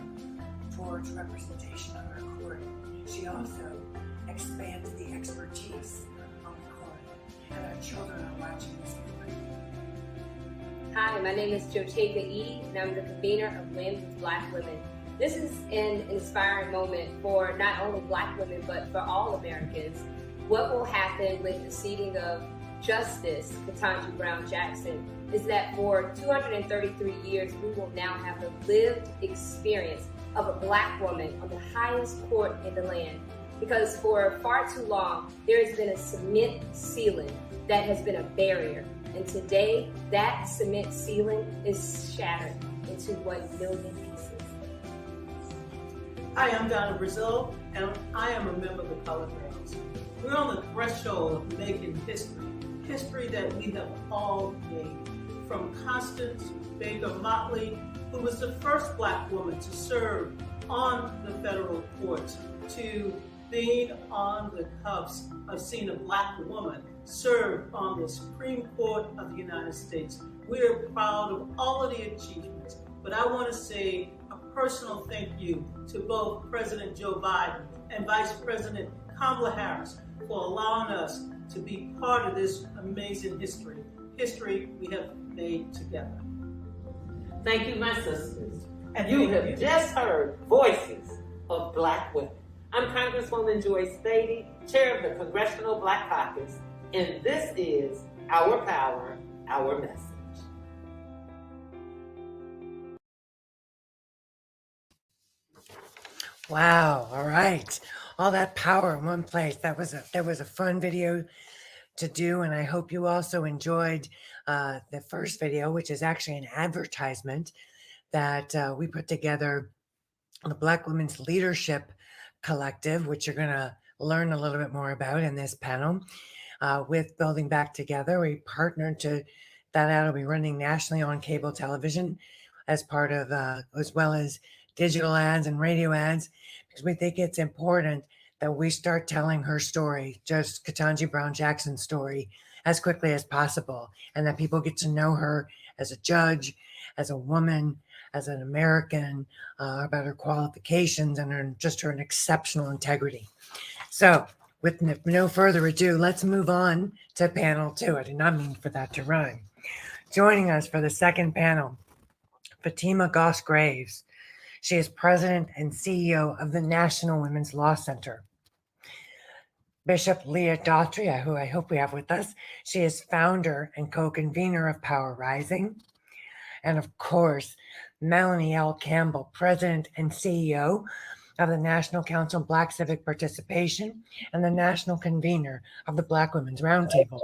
Speaker 14: towards representation on our court. She also expands the expertise on the court, and our children are watching this movement.
Speaker 15: Hi, my name is Jotega Edie, and I'm the convener of Win with Black Women. This is an inspiring moment for not only Black women, but for all Americans. What will happen with the seating of Justice Ketanji Brown Jackson is that for 233 years, we will now have the lived experience of a Black woman on the highest court in the land. Because for far too long, there has been a cement ceiling that has been a barrier. And today, that cement ceiling is shattered into 1 million pieces.
Speaker 12: Hi, I'm Donna Brazil, and I am a member of the Colored Girls. We're on the threshold of making history that we have all made. From Constance Baker Motley, who was the first Black woman to serve on the federal courts, to being on the cuffs of seeing a Black woman serve on the Supreme Court of the United States. We're proud of all of the achievements, but I want to say a personal thank you to both President Joe Biden and Vice President Kamala Harris, for allowing us to be part of this amazing history we have made together.
Speaker 13: Thank you, my sisters. And you have just heard voices of Black women. I'm Congresswoman Joyce Beatty, chair of the Congressional Black Caucus, and this is Our Power, Our Message.
Speaker 4: Wow. All right. All that power in one place. That was a fun video to do, and I hope you also enjoyed the first video, which is actually an advertisement that we put together, the Black Women's Leadership Collective, which you're going to learn a little bit more about in this panel. With Building Back Together, we partnered to that out. Will be running nationally on cable television as part of, as well as digital ads and radio ads, because we think it's important that we start telling her story, Judge Ketanji Brown Jackson's story, as quickly as possible, and that people get to know her as a judge, as a woman, as an American, about her qualifications and just her exceptional integrity. So with no further ado, let's move on to panel 2. I did not mean for that to rhyme. Joining us for the second panel, Fatima Goss-Graves. She is president and CEO of the National Women's Law Center. Bishop Leah Daughtry, who I hope we have with us. She is founder and co-convener of Power Rising. And of course, Melanie L. Campbell, president and CEO of the National Council of Black Civic Participation and the national convener of the Black Women's Roundtable.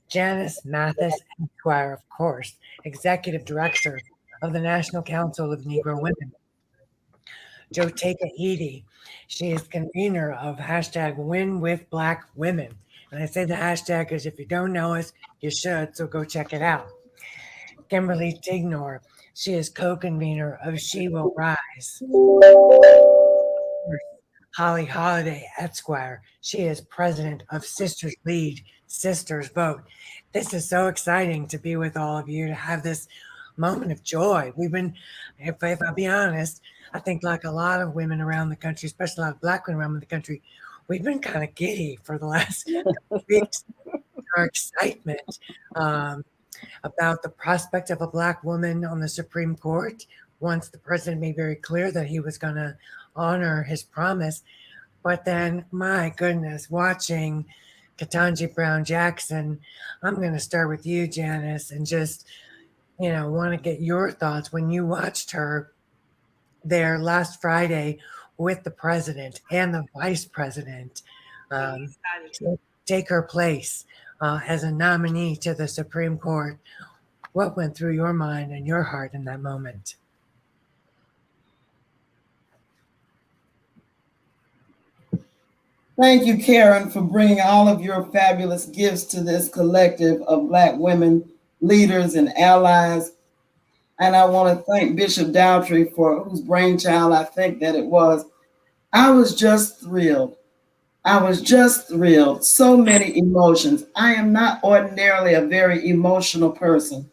Speaker 4: Janice Mathis Esquire, of course, executive director of the National Council of Negro Women. Joteka Edie, she is convener of hashtag Win with Black Women. And I say the hashtag because if you don't know us, you should, so go check it out. Kimberly Tignor, she is co-convener of She Will Rise. Holly Holiday Esquire, she is president of Sisters Lead, Sisters Vote. This is so exciting to be with all of you, to have this moment of joy. We've been, if I'll be honest, I think like a lot of women around the country, especially a lot of Black women around the country, we've been kind of giddy for the last weeks. Our excitement about the prospect of a Black woman on the Supreme Court, once the president made very clear that he was going to honor his promise. But then, my goodness, watching Ketanji Brown Jackson, I'm going to start with you, Janice, and just, want to get your thoughts when you watched her there last Friday with the president and the vice president take her place as a nominee to the Supreme Court. What went through your mind and your heart in that moment?
Speaker 2: Thank you, Karen, for bringing all of your fabulous gifts to this collective of Black women, leaders and allies. And I want to thank Bishop Daughtry, for whose brainchild I think that it was. I was just thrilled. So many emotions. I am not ordinarily a very emotional person,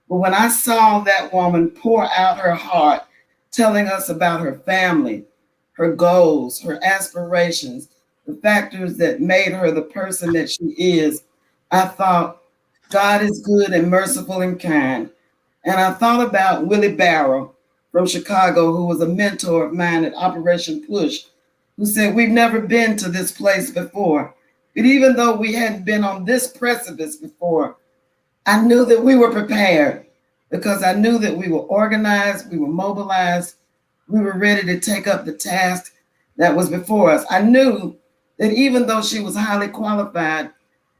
Speaker 2: but when I saw that woman pour out her heart, telling us about her family, her goals, her aspirations, the factors that made her the person that she is, I thought, God is good and merciful and kind. And I thought about Willie Barrow from Chicago, who was a mentor of mine at Operation Push, who said, we've never been to this place before. But even though we hadn't been on this precipice before, I knew that we were prepared, because I knew that we were organized, we were mobilized, we were ready to take up the task that was before us. I knew that even though she was highly qualified,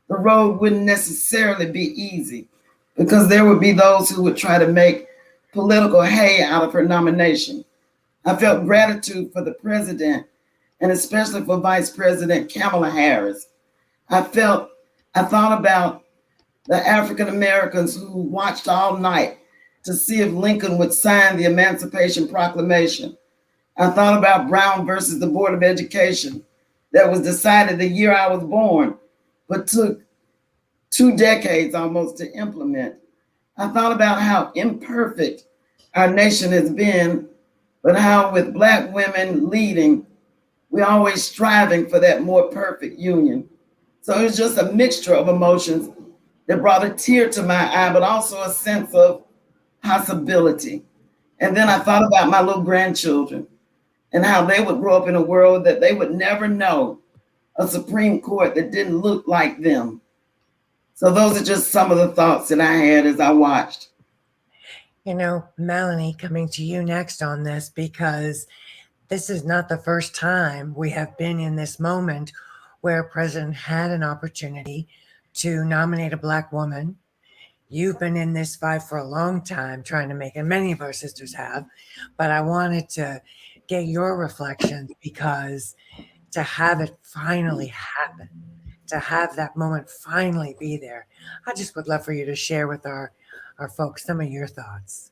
Speaker 2: the road wouldn't necessarily be easy, because there would be those who would try to make political hay out of her nomination. I felt gratitude for the president, and especially for Vice President Kamala Harris. I thought about the African Americans who watched all night to see if Lincoln would sign the Emancipation Proclamation. I thought about Brown versus the Board of Education that was decided the year I was born, but took 2 decades almost to implement. I thought about how imperfect our nation has been, but how with Black women leading, We're always striving for that more perfect union. So it was just a mixture of emotions that brought a tear to my eye, but also a sense of possibility. And then I thought about my little grandchildren and how they would grow up in a world that they would never know a Supreme Court that didn't look like them. So those are just some of the thoughts that I had as I watched.
Speaker 4: You know, Melanie, coming to you next on this, because this is not the first time we have been in this moment where a president had an opportunity to nominate a Black woman. You've been in this fight for a long time trying to make it, many of our sisters have, but I wanted to get your reflections, because to have it finally happen, to have that moment finally be there, I just would love for you to share with our folks some of your thoughts.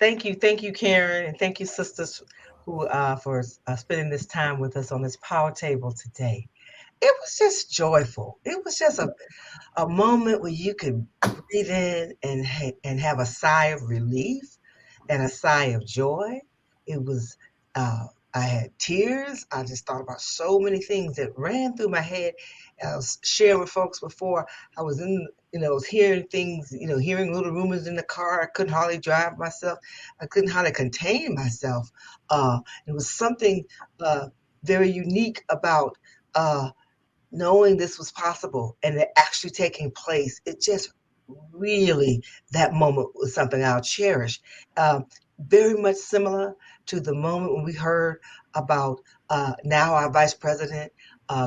Speaker 1: Thank you, Karen, and thank you, sisters, who for spending this time with us on this power table today. It was just joyful. It was just a moment where you could breathe in and have a sigh of relief and a sigh of joy. It was, I had tears. I just thought about so many things that ran through my head. I was sharing with folks before. I was was hearing things, hearing little rumors in the car. I couldn't hardly drive myself. I couldn't hardly contain myself. It was something very unique about knowing this was possible and it actually taking place. It just really, that moment was something I'll cherish. Very much similar to the moment when we heard about now our Vice President,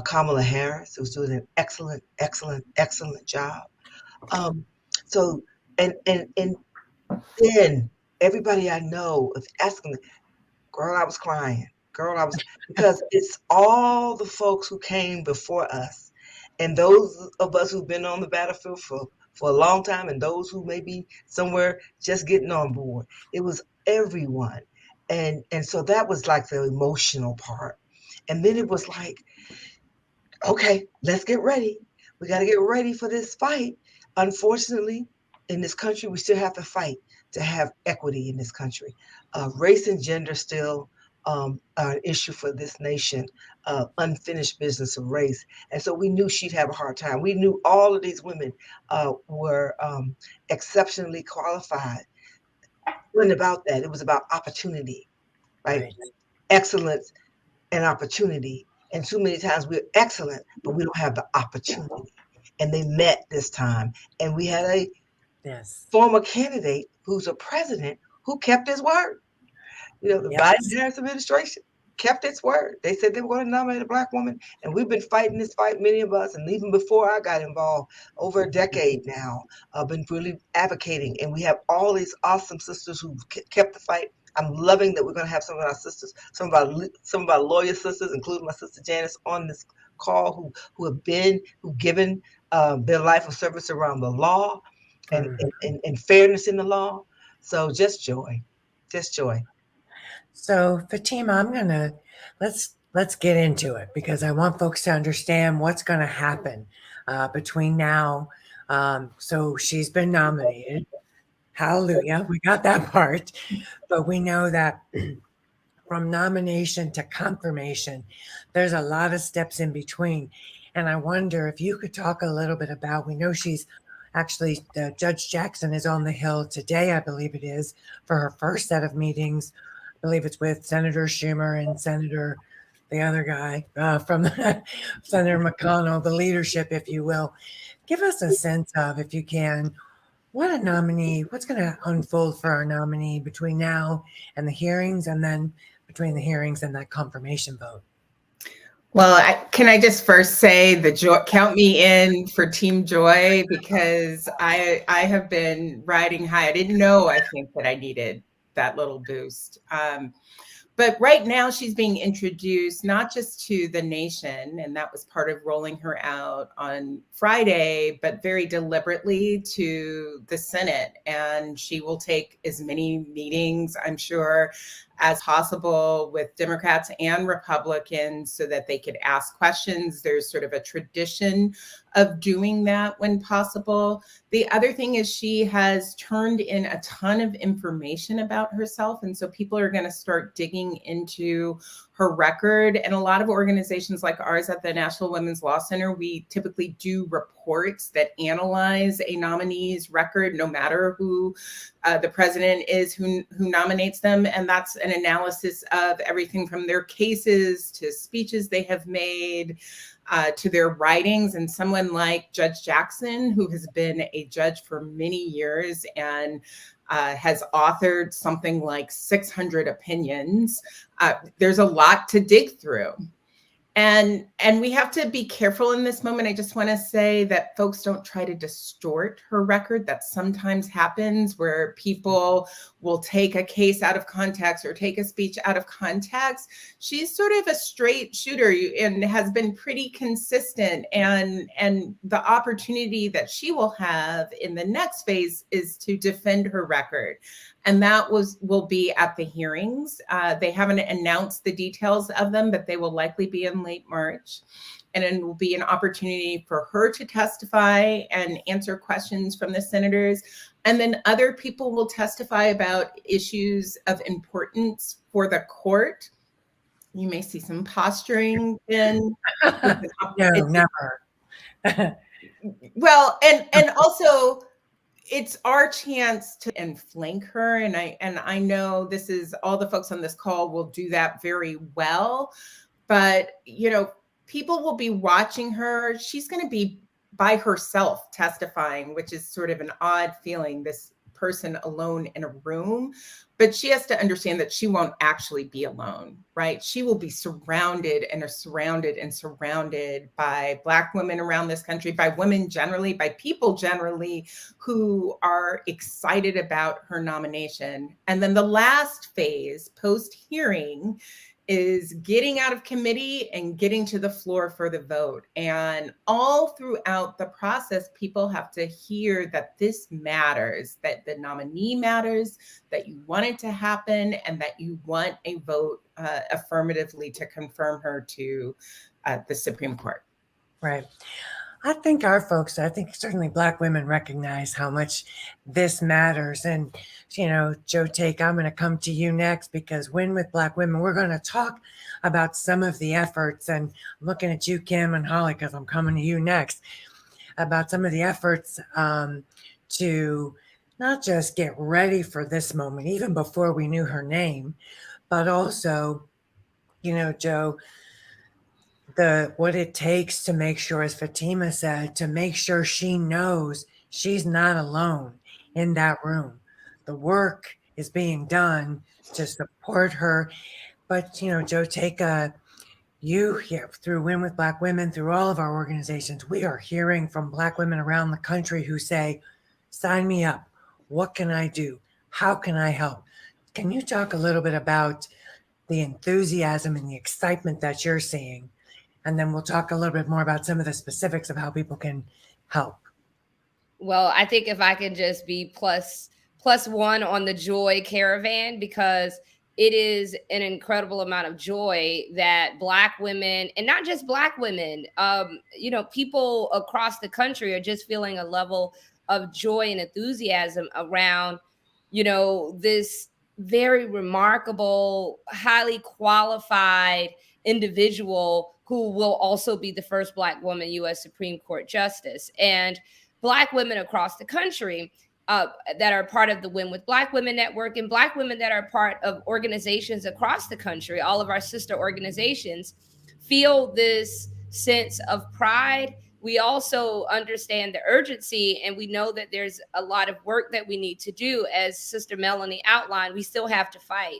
Speaker 1: Kamala Harris, who's doing an excellent job. So, and then everybody I know was asking, girl, I was crying. Because it's all the folks who came before us, and those of us who've been on the battlefield for a long time, and those who may be somewhere just getting on board. It was everyone. And so that was like the emotional part. And then it was like, okay, let's get ready. We got to get ready for this fight. Unfortunately, in this country, we still have to fight to have equity in this country. Race and gender still are an issue for this nation, unfinished business of race. And so we knew she'd have a hard time. We knew all of these women were exceptionally qualified. It wasn't about that. It was about opportunity, right? Excellence and opportunity. And too many times we're excellent, but we don't have the opportunity. And they met this time. And we had a former candidate who's a president who kept his word. The Biden-Harris administration kept its word. They said they were going to nominate a Black woman, and we've been fighting this fight, many of us, and even before I got involved, over a decade now, I've been really advocating, and we have all these awesome sisters who kept the fight. I'm loving that we're going to have some of our sisters, some of our lawyer sisters, including my sister Janice, on this call, who've given their life of service around the law and fairness in the law. So just joy.
Speaker 4: So Fatima, let's get into it, because I want folks to understand what's going to happen between now. So she's been nominated. Hallelujah. We got that part. But we know that from nomination to confirmation, there's a lot of steps in between. And I wonder if you could talk a little bit about, we know she's actually, Judge Jackson is on the Hill today, I believe it is, for her first set of meetings. I believe it's with Senator Schumer and Senator, the other guy from Senator McConnell, the leadership, if you will. Give us a sense of, if you can, what a nominee, what's going to unfold for our nominee between now and the hearings, and then between the hearings and that confirmation vote.
Speaker 16: Well, can I just first say the joy, count me in for Team Joy, because I have been riding high. I didn't know, I think, that I needed that little boost. But right now she's being introduced not just to the nation, and that was part of rolling her out on Friday, but very deliberately to the Senate. And she will take as many meetings, I'm sure, as possible with Democrats and Republicans so that they could ask questions. There's sort of a tradition of doing that when possible. The other thing is she has turned in a ton of information about herself. And so people are going to start digging into her record. And a lot of organizations like ours at the National Women's Law Center, we typically do reports that analyze a nominee's record, no matter who the president is who nominates them. And that's an analysis of everything from their cases to speeches they have made, to their writings. And someone like Judge Jackson, who has been a judge for many years and has authored something like 600 opinions. There's a lot to dig through. And we have to be careful in this moment. I just want to say that folks don't try to distort her record. That sometimes happens where people will take a case out of context or take a speech out of context. She's sort of a straight shooter and has been pretty consistent. And the opportunity that she will have in the next phase is to defend her record. And that will be at the hearings. They haven't announced the details of them, but they will likely be in late March. And it will be an opportunity for her to testify and answer questions from the senators. And then other people will testify about issues of importance for the court. You may see some posturing in.
Speaker 4: No, never.
Speaker 16: Well, and also, it's our chance to flank her. And I know this is all the folks on this call will do that very well, but people will be watching her. She's going to be by herself testifying, which is sort of an odd feeling, this person alone in a room, but she has to understand that she won't actually be alone, right? She will be surrounded by Black women around this country, by women generally, by people generally who are excited about her nomination. And then the last phase post-hearing is getting out of committee and getting to the floor for the vote. And all throughout the process, people have to hear that this matters, that the nominee matters, that you want it to happen, and that you want a vote affirmatively to confirm her to the Supreme Court.
Speaker 4: Right. I think certainly Black women recognize how much this matters. And, Joe Take, I'm going to come to you next, because Win with Black Women, we're going to talk about some of the efforts. And I'm looking at you, Kim and Holly, because I'm coming to you next, about some of the efforts to not just get ready for this moment, even before we knew her name, but also, Joe, what it takes to make sure, as Fatima said, to make sure she knows she's not alone in that room. The work is being done to support her. But, Joe, take you here through Win with Black Women, through all of our organizations, we are hearing from Black women around the country who say, sign me up. What can I do? How can I help? Can you talk a little bit about the enthusiasm and the excitement that you're seeing? And then we'll talk a little bit more about some of the specifics of how people can help.
Speaker 17: Well, I think if I could just be plus one on the joy caravan, because it is an incredible amount of joy that Black women, and not just Black women, people across the country are just feeling a level of joy and enthusiasm around, this very remarkable, highly qualified individual who will also be the first Black woman U.S. Supreme Court Justice. And Black women across the country that are part of the Win with Black Women Network, and Black women that are part of organizations across the country, all of our sister organizations, feel this sense of pride. We also understand the urgency, and we know that there's a lot of work that we need to do. As Sister Melanie outlined, we still have to fight.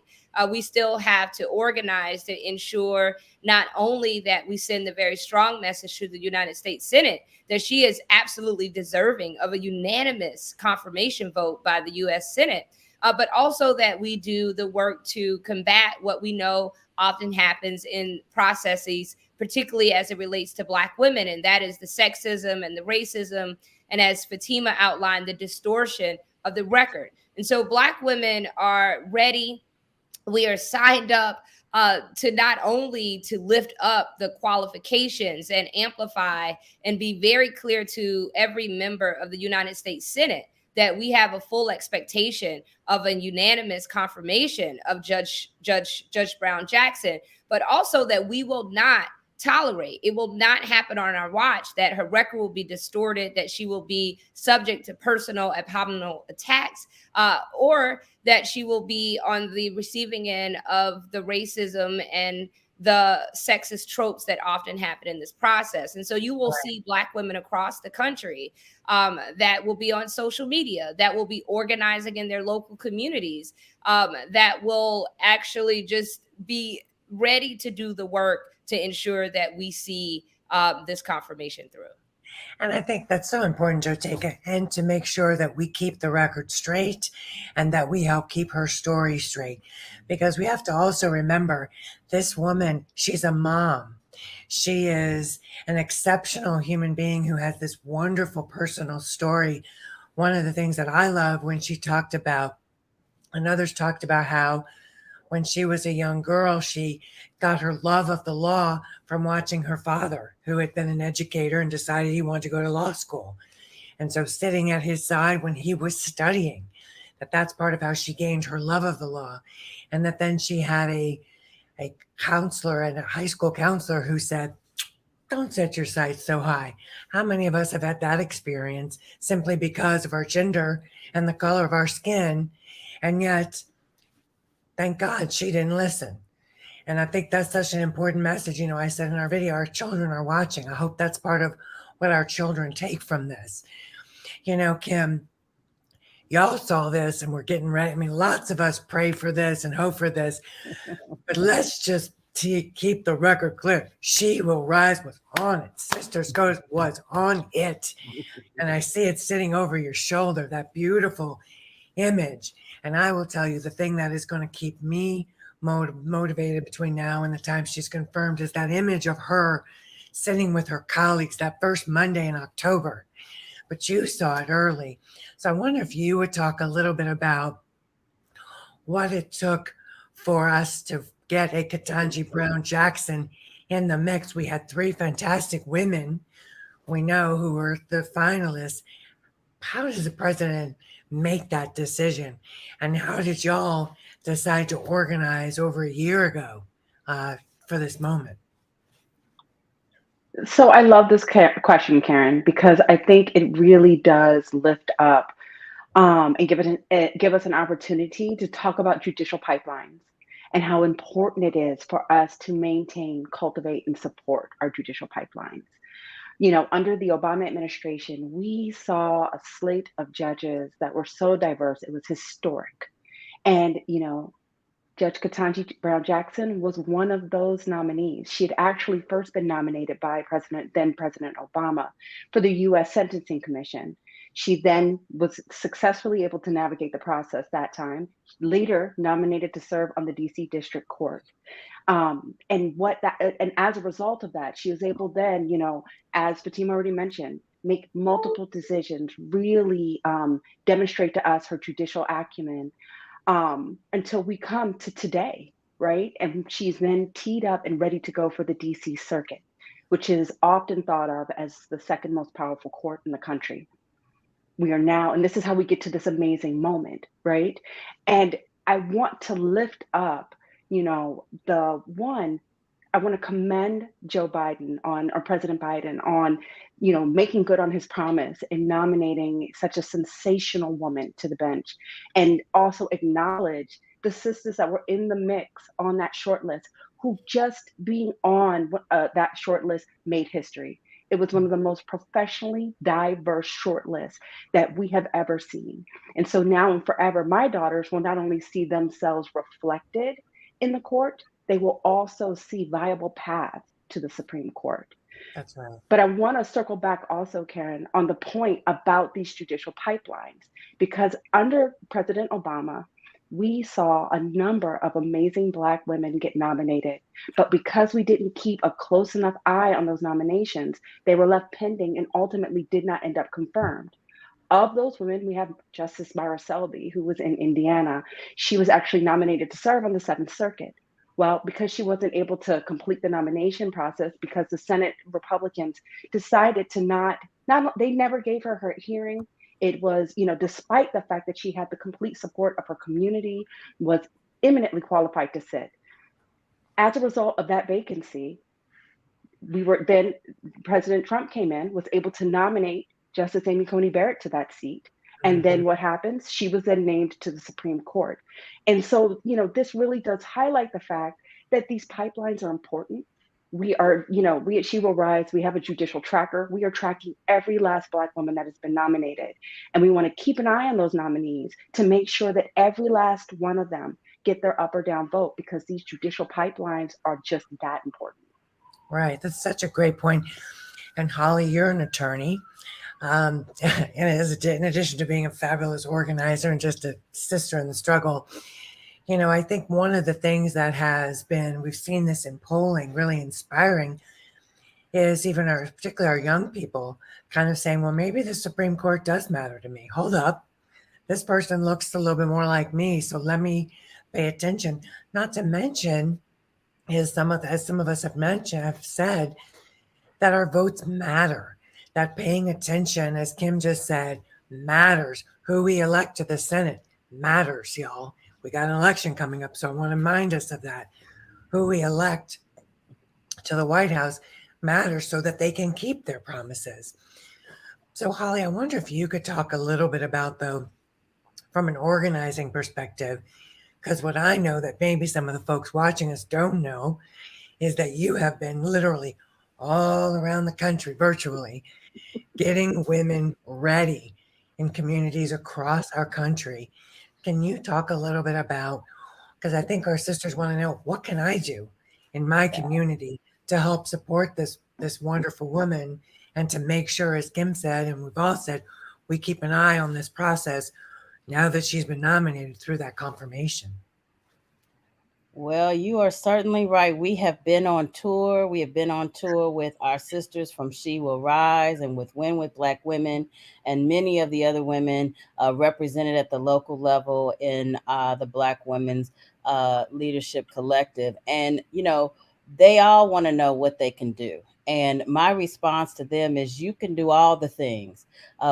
Speaker 17: We still have to organize to ensure not only that we send the very strong message to the United States Senate that she is absolutely deserving of a unanimous confirmation vote by the U.S. Senate, but also that we do the work to combat what we know often happens in processes, particularly as it relates to Black women, and that is the sexism and the racism, and as Fatima outlined, the distortion of the record. And so Black women are ready we are signed up to not only to lift up the qualifications and amplify and be very clear to every member of the United States Senate that we have a full expectation of a unanimous confirmation of Judge Brown Jackson, but also that we will not tolerate. It will not happen on our watch that her record will be distorted, that she will be subject to personal abdominal attacks, or that she will be on the receiving end of the racism and the sexist tropes that often happen in this process. And so you will see Black women across the country that will be on social media, that will be organizing in their local communities, that will actually just be ready to do the work to ensure that we see this confirmation through.
Speaker 4: And I think that's so important, Joteka, and to make sure that we keep the record straight and that we help keep her story straight. Because we have to also remember this woman, she's a mom. She is an exceptional human being who has this wonderful personal story. One of the things that I love when she talked about, and others talked about how when she was a young girl, she got her love of the law from watching her father, who had been an educator and decided he wanted to go to law school. And so sitting at his side when he was studying, that's part of how she gained her love of the law. And that then she had a counselor and a high school counselor who said, don't set your sights so high. How many of us have had that experience simply because of our gender and the color of our skin? And yet, thank God she didn't listen. And I think that's such an important message. You know, I said in our video, our children are watching. I hope that's part of what our children take from this. You know, Kim, y'all saw this and we're getting ready. I mean, lots of us pray for this and hope for this, but let's just keep the record clear. She Will Rise was on it. Sisters Coast was on it. And I see it sitting over your shoulder, that beautiful image. And I will tell you, the thing that is going to keep me motivated between now and the time she's confirmed is that image of her sitting with her colleagues that first Monday in October. But you saw it early. So I wonder if you would talk a little bit about what it took for us to get a Ketanji Brown Jackson in the mix. We had 3 fantastic women we know who were the finalists. How does the president make that decision? And how did y'all decide to organize over a year ago for this moment?
Speaker 18: So I love this question, Karen, because I think it really does lift up and give us an opportunity to talk about judicial pipelines and how important it is for us to maintain, cultivate, and support our judicial pipelines. You know, under the Obama administration, we saw a slate of judges that were so diverse, it was historic. And, you know, Judge Ketanji Brown Jackson was one of those nominees. She had actually first been nominated by then President Obama for the U.S. Sentencing Commission. She then was successfully able to navigate the process that time, later nominated to serve on the D.C. District Court. And as a result of that, she was able then, you know, as Fatima already mentioned, make multiple decisions, really demonstrate to us her judicial acumen until we come to today, right? And she's then teed up and ready to go for the DC Circuit, which is often thought of as the second most powerful court in the country. We are now, and this is how we get to this amazing moment, right? And I want to lift up, you know, I want to commend Joe Biden or President Biden on, you know, making good on his promise and nominating such a sensational woman to the bench, and also acknowledge the sisters that were in the mix on that short list, who just being on that short list made history. It was one of the most professionally diverse shortlists that we have ever seen. And so now and forever, my daughters will not only see themselves reflected in the court, they will also see viable paths to the Supreme Court.
Speaker 4: That's right.
Speaker 18: But I want to circle back also, Karen, on the point about these judicial pipelines, because under President Obama, we saw a number of amazing Black women get nominated. But because we didn't keep a close enough eye on those nominations, they were left pending and ultimately did not end up confirmed. Of those women, we have Justice Myra Selby, who was in Indiana. She was actually nominated to serve on the Seventh Circuit. Well, because she wasn't able to complete the nomination process, because the Senate Republicans decided to they never gave her her hearing. It was, despite the fact that she had the complete support of her community, was eminently qualified to sit. As a result of that vacancy, President Trump came in, was able to nominate Justice Amy Coney Barrett to that seat. And then what happens? She was then named to the Supreme Court. And so, this really does highlight the fact that these pipelines are important. We at She Will Rise, we have a judicial tracker. We are tracking every last Black woman that has been nominated. And we want to keep an eye on those nominees to make sure that every last one of them get their up or down vote, because these judicial pipelines are just that important.
Speaker 4: Right. That's such a great point. And Holly, you're an attorney. And in addition to being a fabulous organizer and just a sister in the struggle, I think one of the things that we've seen this in polling, really inspiring, is even particularly our young people kind of saying, well, maybe the Supreme Court does matter to me. Hold up. This person looks a little bit more like me, so let me pay attention. Not to mention, as some of us have said, that our votes matter. That paying attention, as Kim just said, matters. Who we elect to the Senate matters, y'all. We got an election coming up, so I want to remind us of that. Who we elect to the White House matters so that they can keep their promises. So, Holly, I wonder if you could talk a little bit about, though, from an organizing perspective, because what I know that maybe some of the folks watching us don't know is that you have been literally all around the country virtually getting women ready in communities across our country. Can you talk a little bit about, because I think our sisters want to know, what can I do in my community to help support this wonderful woman, and to make sure, as Kim said, and we've all said, we keep an eye on this process now that she's been nominated through that confirmation.
Speaker 19: Well, you are certainly right. We have been on tour. We have been on tour with our sisters from She Will Rise and with Win with Black Women, and many of the other women represented at the local level in the Black Women's Leadership Collective. And, they all want to know what they can do. And my response to them is, you can do all the things.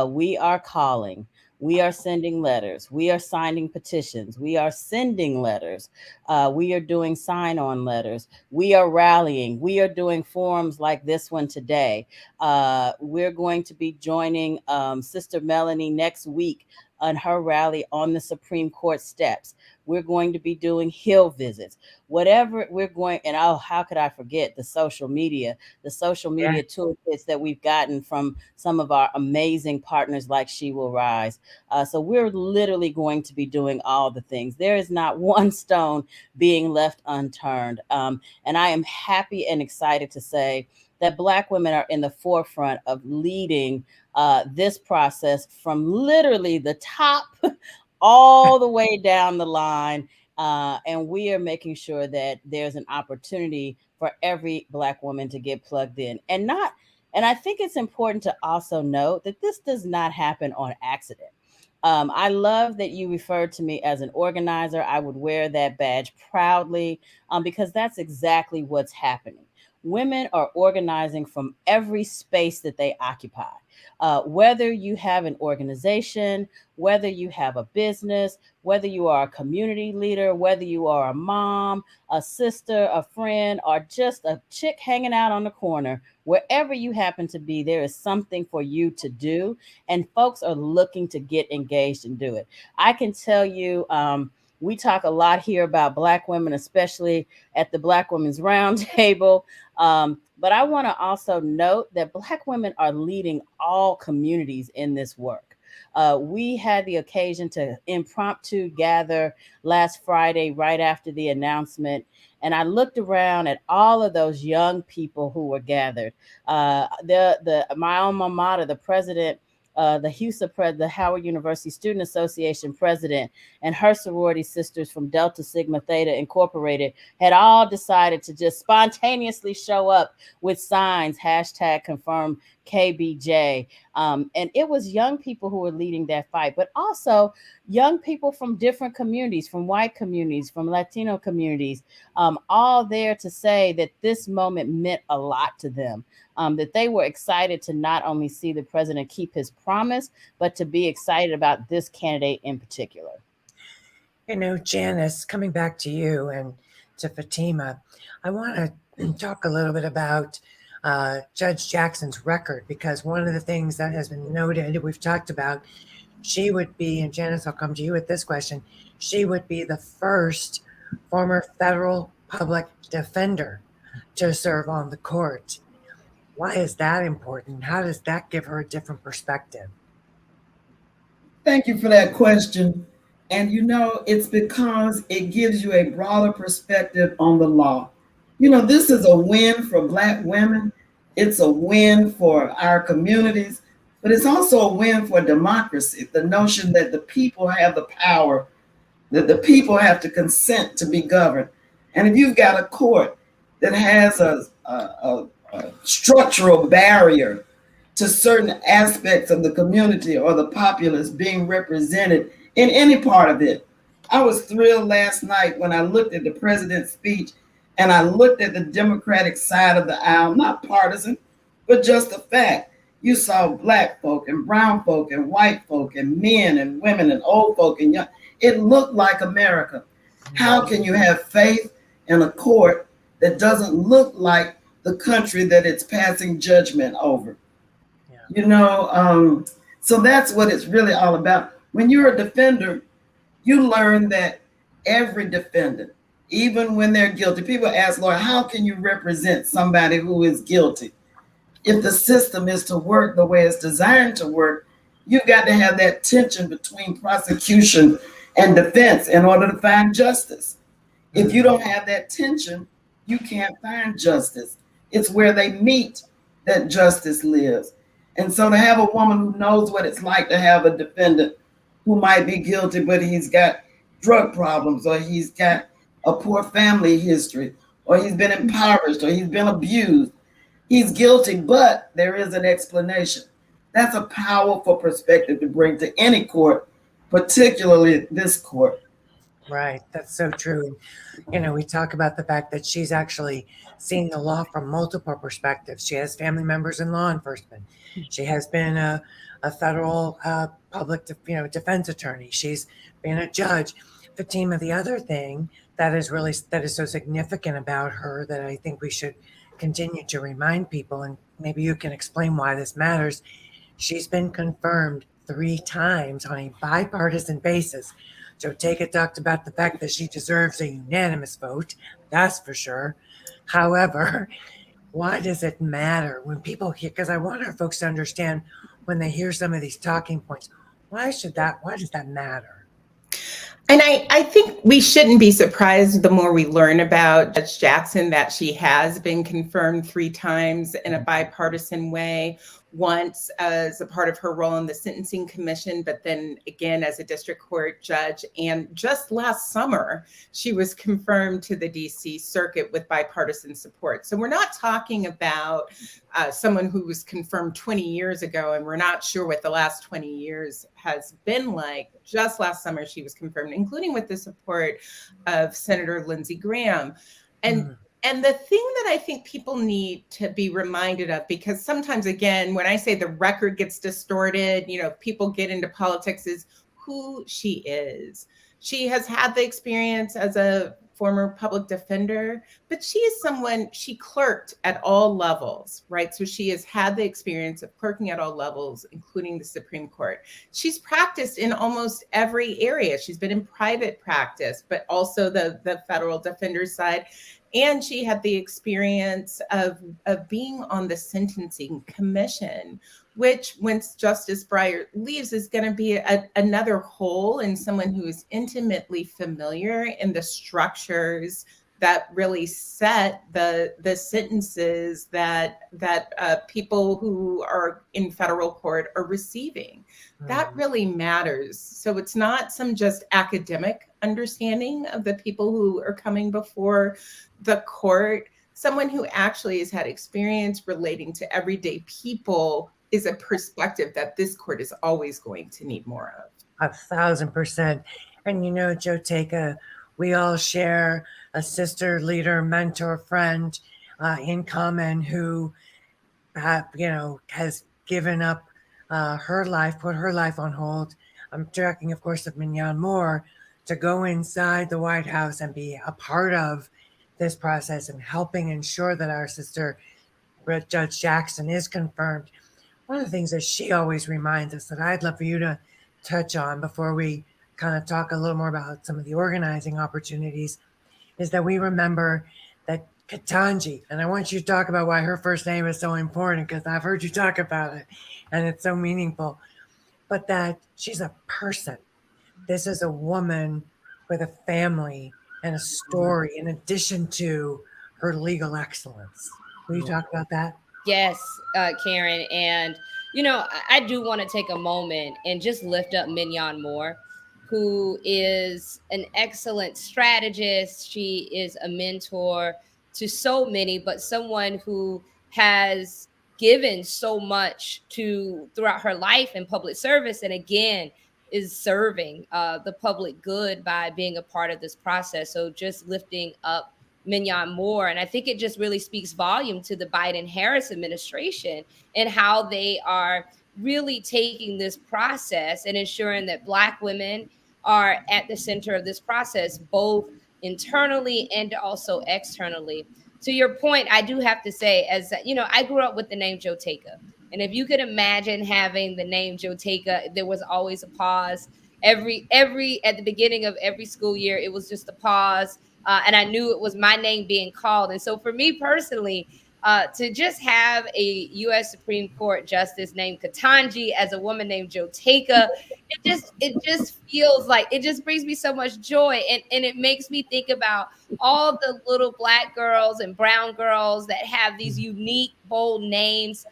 Speaker 19: We are calling. We are sending letters. We are signing petitions. We are sending letters. We are doing sign-on letters. We are rallying. We are doing forums like this one today. We're going to be joining Sister Melanie next week on her rally on the Supreme Court steps. We're going to be doing Hill visits, whatever we're going. And how could I forget the social media toolkits that we've gotten from some of our amazing partners like She Will Rise. So we're literally going to be doing all the things. There is not one stone being left unturned. And I am happy and excited to say that Black women are in the forefront of leading this process from literally the top all the way down the line. And we are making sure that there's an opportunity for every Black woman to get plugged in. And I think it's important to also note that this does not happen on accident. I love that you referred to me as an organizer. I would wear that badge proudly because that's exactly what's happening. Women are organizing from every space that they occupy. Whether you have an organization, whether you have a business, whether you are a community leader, whether you are a mom, a sister, a friend, or just a chick hanging out on the corner, wherever you happen to be, there is something for you to do, and folks are looking to get engaged and do it. I can tell you, we talk a lot here about Black women, especially at the Black Women's Roundtable. But I want to also note that Black women are leading all communities in this work. We had the occasion to impromptu gather last Friday, right after the announcement. And I looked around at all of those young people who were gathered. My alma mater, the president the HUSA, the Howard University Student Association president, and her sorority sisters from Delta Sigma Theta Incorporated had all decided to just spontaneously show up with signs, #confirm KBJ. And it was young people who were leading that fight, but also young people from different communities, from white communities, from Latino communities, all there to say that this moment meant a lot to them. That they were excited to not only see the president keep his promise, but to be excited about this candidate in particular.
Speaker 4: You know, Janice, coming back to you and to Fatima, I want to talk a little bit about Judge Jackson's record, because one of the things that has been noted, we've talked about, she would be, and Janice, I'll come to you with this question, she would be the first former federal public defender to serve on the court. Why is that important? How does that give her a different perspective?
Speaker 2: Thank you for that question. And you know, it's because it gives you a broader perspective on the law. You know, this is a win for Black women. It's a win for our communities, but it's also a win for democracy. The notion that the people have the power, that the people have to consent to be governed. And if you've got a court that has a structural barrier to certain aspects of the community or the populace being represented in any part of it. I was thrilled last night when I looked at the president's speech and I looked at the Democratic side of the aisle, not partisan, but just the fact. You saw Black folk and brown folk and white folk and men and women and old folk and young. It looked like America. How can you have faith in a court that doesn't look like the country that it's passing judgment over? Yeah. You know, so that's what it's really all about. When you're a defender, you learn that every defendant, even when they're guilty, people ask, Lord, how can you represent somebody who is guilty? If the system is to work the way it's designed to work, you've got to have that tension between prosecution and defense in order to find justice. If you don't have that tension, you can't find justice. It's where they meet that justice lives. And so to have a woman who knows what it's like to have a defendant who might be guilty, but he's got drug problems, or he's got a poor family history, or he's been impoverished, or he's been abused. He's guilty, but there is an explanation. That's a powerful perspective to bring to any court, particularly this court.
Speaker 4: Right, that's so true. You know, we talk about the fact that she's actually seen the law from multiple perspectives. She has family members in law enforcement. She has been a federal public defense attorney. She's been a judge. Fatima, the other thing that is so significant about her that I think we should continue to remind people, and maybe you can explain why this matters, she's been confirmed 3 times on a bipartisan basis. Joe Taka talked about the fact that she deserves a unanimous vote, that's for sure. However, why does it matter when people hear, because I want our folks to understand when they hear some of these talking points, why does that matter?
Speaker 16: And I think we shouldn't be surprised the more we learn about Judge Jackson that she has been confirmed 3 times in a bipartisan way, once as a part of her role in the Sentencing Commission, but then again as a district court judge. And just last summer, she was confirmed to the DC Circuit with bipartisan support. So we're not talking about someone who was confirmed 20 years ago, and we're not sure what the last 20 years has been like. Just last summer, she was confirmed, including with the support of Senator Lindsey Graham. And the thing that I think people need to be reminded of, because sometimes, again, when I say the record gets distorted, you know, people get into politics, is who she is. She has had the experience as a former public defender, but she is someone, she clerked at all levels, right? So she has had the experience of clerking at all levels, including the Supreme Court. She's practiced in almost every area. She's been in private practice, but also the federal defender side. And she had the experience of being on the Sentencing Commission, which, once Justice Breyer leaves, is going to be another hole in someone who is intimately familiar in the structures that really set the sentences that people who are in federal court are receiving. That really matters. So it's not some just academic understanding of the people who are coming before the court. Someone who actually has had experience relating to everyday people is a perspective that this court is always going to need more of.
Speaker 4: 1,000%. And you know, Joteka, we all share a sister, leader, mentor, friend in common who, has given up her life, put her life on hold. I'm talking, of course, of Mignon Moore, to go inside the White House and be a part of this process and helping ensure that our sister, Judge Jackson, is confirmed. One of the things that she always reminds us that I'd love for you to touch on before we kind of talk a little more about some of the organizing opportunities is that we remember that Ketanji, and I want you to talk about why her first name is so important because I've heard you talk about it and it's so meaningful, but that she's a person. This is a woman with a family and a story in addition to her legal excellence. Will you talk about that?
Speaker 17: Yes, Karen. And, I do want to take a moment and just lift up Mignon Moore, who is an excellent strategist. She is a mentor to so many, but someone who has given so much throughout her life in public service. And again, is serving the public good by being a part of this process. So just lifting up Mignon Moore. And I think it just really speaks volume to the Biden-Harris administration and how they are really taking this process and ensuring that Black women are at the center of this process, both internally and also externally. To your point, I do have to say, I grew up with the name Joteka. And if you could imagine having the name Joteka, there was always a pause. At the beginning of every school year, it was just a pause. And I knew it was my name being called. And so for me personally, to just have a U.S. Supreme Court justice named Ketanji as a woman named Joteka, it just feels like, it just brings me so much joy. And it makes me think about all the little Black girls and brown girls that have these unique, bold names.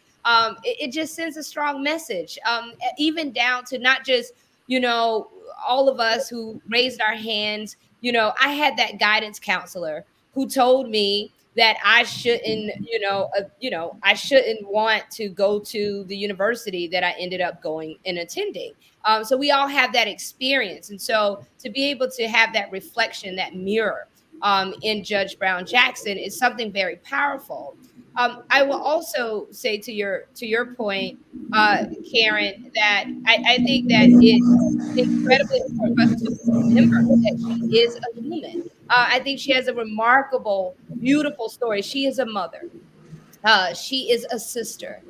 Speaker 17: It just sends a strong message, even down to not just, all of us who raised our hands. I had that guidance counselor who told me that I shouldn't, I shouldn't want to go to the university that I ended up going and attending. So we all have that experience. And so to be able to have that reflection, that mirror in Judge Brown Jackson is something very powerful. I will also say to your point, Karen, that I think that it's incredibly important for us to remember that she is a human. I think she has a remarkable, beautiful story. She is a mother. She is a sister.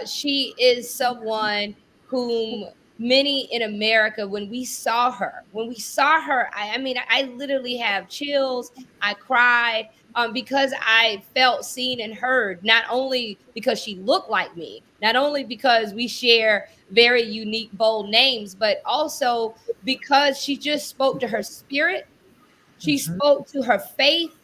Speaker 17: She is someone whom many in America, when we saw her, I literally have chills. I cried because I felt seen and heard, not only because she looked like me, not only because we share very unique, bold names, but also because she just spoke to her spirit. She spoke to her faith.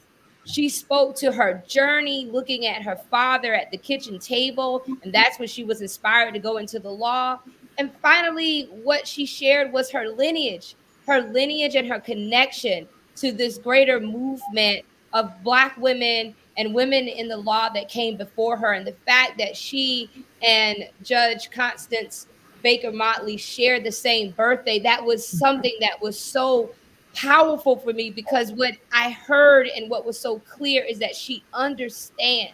Speaker 17: She spoke to her journey, looking at her father at the kitchen table. And that's when she was inspired to go into the law. And finally, what she shared was her lineage and her connection to this greater movement of Black women and women in the law that came before her. And the fact that she and Judge Constance Baker Motley shared the same birthday, that was something that was so powerful for me, because what I heard and what was so clear is that she understands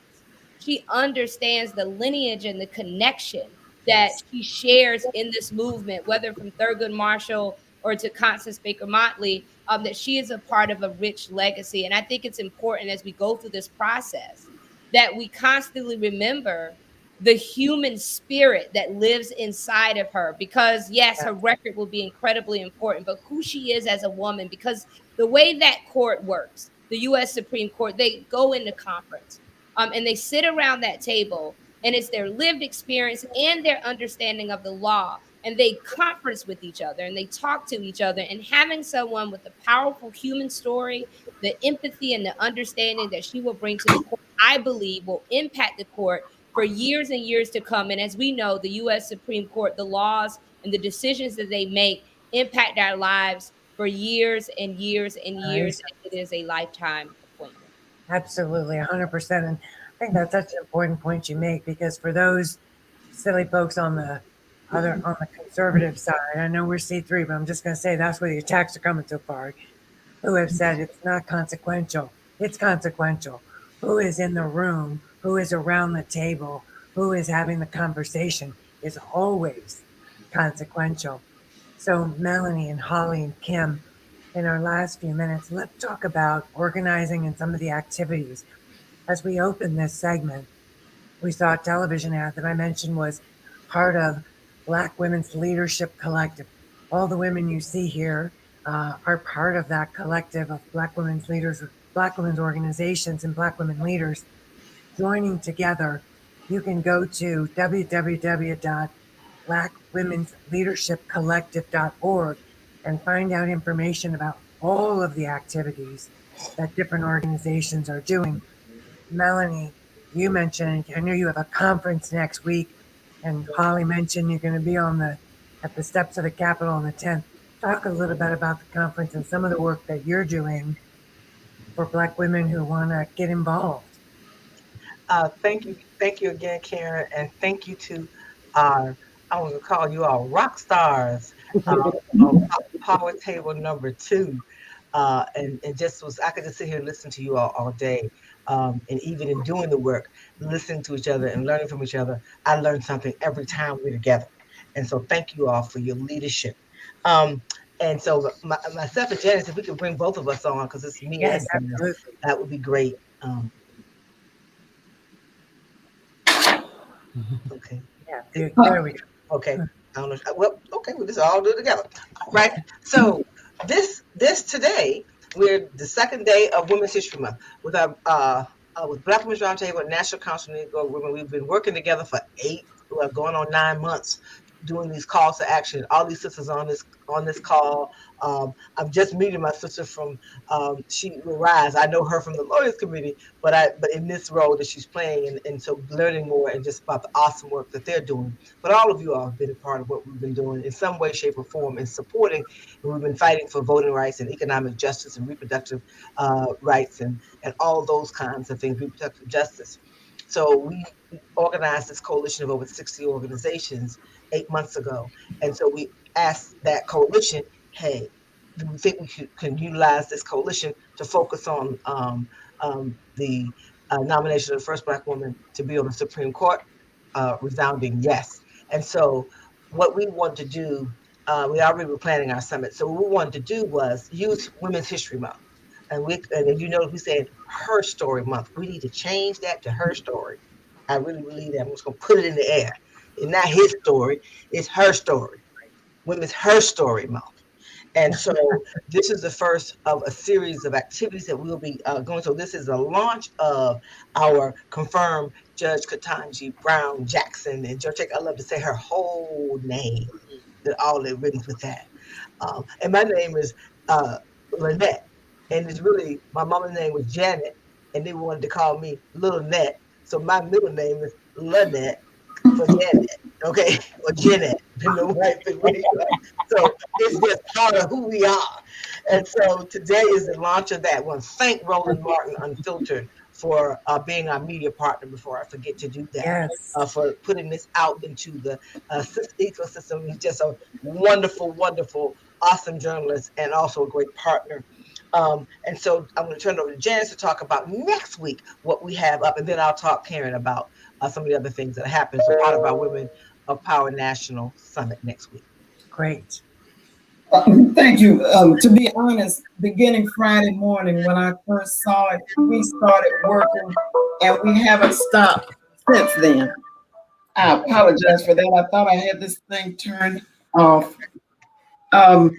Speaker 17: the lineage and the connection that she shares in this movement, whether from Thurgood Marshall or to Constance Baker Motley, that she is a part of a rich legacy. And I think it's important as we go through this process that we constantly remember the human spirit that lives inside of her, because yes, her record will be incredibly important, but who she is as a woman, because the way that court works, the U.S. Supreme Court, they go into conference and they sit around that table, and it's their lived experience and their understanding of the law, and they conference with each other and they talk to each other. And having someone with a powerful human story the empathy and the understanding that she will bring to the court, I believe, will impact the court for years and years to come. And as we know, the U.S. Supreme Court, the laws and the decisions that they make impact our lives for years and years and years. And it is a lifetime appointment.
Speaker 4: Absolutely, 100%. And I think that's such an important point you make, because for those silly folks on the conservative side, I know we're C3, but I'm just going to say that's where the attacks are coming so far, who have said it's not consequential. It's consequential. Who is in the room, who is around the table, who is having the conversation is always consequential. So Melanie and Holly and Kim, in our last few minutes, let's talk about organizing and some of the activities. As we open this segment, we saw a television ad that I mentioned was part of Black Women's Leadership Collective. All the women you see here are part of that collective of Black women's leaders, Black women's organizations, and Black women leaders joining together. You can go to www.blackwomensleadershipcollective.org and find out information about all of the activities that different organizations are doing. Melanie, you mentioned, I know you have a conference next week, and Holly mentioned you're going to be at the steps of the Capitol on the 10th. Talk a little bit about the conference and some of the work that you're doing for Black women who want to get involved.
Speaker 1: Thank you again, Karen, and thank you to our, I want to call you all rock stars on Power Table number 2. And just I could just sit here and listen to you all day. And even in doing the work, listening to each other and learning from each other, I learn something every time we're together. And so thank you all for your leadership. And so myself and Janice, if we could bring both of us on, because it's me,
Speaker 4: yes,
Speaker 1: and that would be great. Okay.
Speaker 4: Yeah, there we go.
Speaker 1: Okay. I don't know. Well, okay, we'll just all do it together. Right. So this today, we're the second day of Women's History Month with our with Black Women's Roundtable and National Council of Negro Women. We've been working together for going on 9 months, doing these calls to action. All these sisters on this call. I'm just meeting my sister from She Will Rise. I know her from the Lawyers Committee, but in this role that she's playing, and so learning more and just about the awesome work that they're doing. But all of you all have been a part of what we've been doing in some way, shape, or form, and supporting. And we've been fighting for voting rights and economic justice and reproductive rights and all those kinds of things, reproductive justice. So we organized this coalition of over 60 organizations 8 months ago. And so we asked that coalition, hey, do we think we can utilize this coalition to focus on the nomination of the first Black woman to be on the Supreme Court? Resounding yes. And so what we wanted to do, we already were planning our summit. So what we wanted to do was use Women's History Month. And we said Her Story Month. We need to change that to Her Story. I really believe that. I'm just going to put it in the air. It's not his story, it's her story. Women's Her Story Month. And so this is the first of a series of activities that we'll be going. So this is the launch of our confirmed Judge Ketanji Brown Jackson. And Judge, I love to say her whole name, that all that written with that. And my name is Lynette. And it's really, my mama's name was Janet, and they wanted to call me Little Net. So my middle name is Lynette for Janet, okay? Or Janet, depending on what you are. So it's just part of who we are. And so today is the launch of that. I want to thank Roland Martin Unfiltered for being our media partner before I forget to do that.
Speaker 4: Yes.
Speaker 1: For putting this out into the ecosystem. He's just a wonderful, wonderful, awesome journalist and also a great partner. And so I'm going to turn it over to Janice to talk about next week what we have up, and then I'll talk, Karen, about some of the other things that happen. So part of our Women of Power National Summit next week.
Speaker 4: Great.
Speaker 2: Thank you. To be honest, beginning Friday morning when I first saw it, we started working and we haven't stopped since then. I apologize for that. I thought I had this thing turned off. So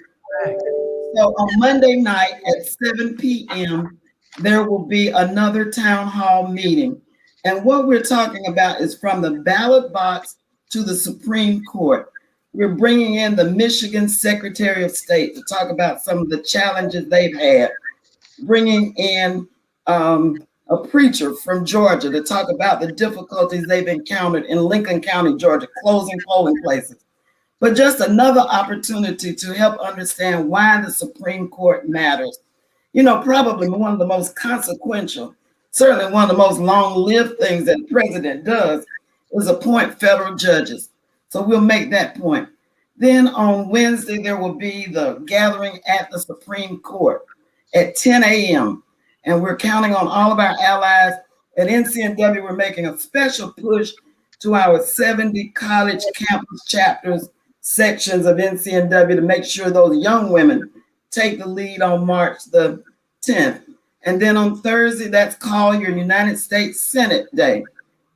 Speaker 2: on Monday night at 7 p.m., there will be another town hall meeting. And what we're talking about is from the ballot box to the Supreme Court. We're bringing in the Michigan Secretary of State to talk about some of the challenges they've had. bringing in a preacher from Georgia to talk about the difficulties they've encountered in Lincoln County, Georgia, closing polling places. But just another opportunity to help understand why the Supreme Court matters. You know, probably one of the most consequential, certainly one of the most long-lived things that the president does is appoint federal judges. So we'll make that point. Then on Wednesday, there will be the gathering at the Supreme Court at 10 a.m. And we're counting on all of our allies. At NCNW, we're making a special push to our 70 college campus chapters, sections of NCNW to make sure those young women take the lead on March the 10th. And then on Thursday, that's called your United States Senate Day.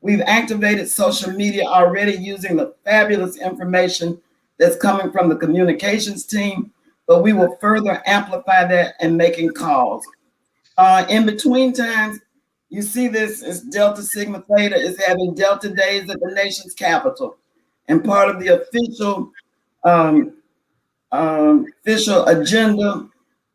Speaker 2: We've activated social media already using the fabulous information that's coming from the communications team, but we will further amplify that and making calls. In between times, you see this is Delta Sigma Theta is having Delta Days at the nation's capital. And part of the official agenda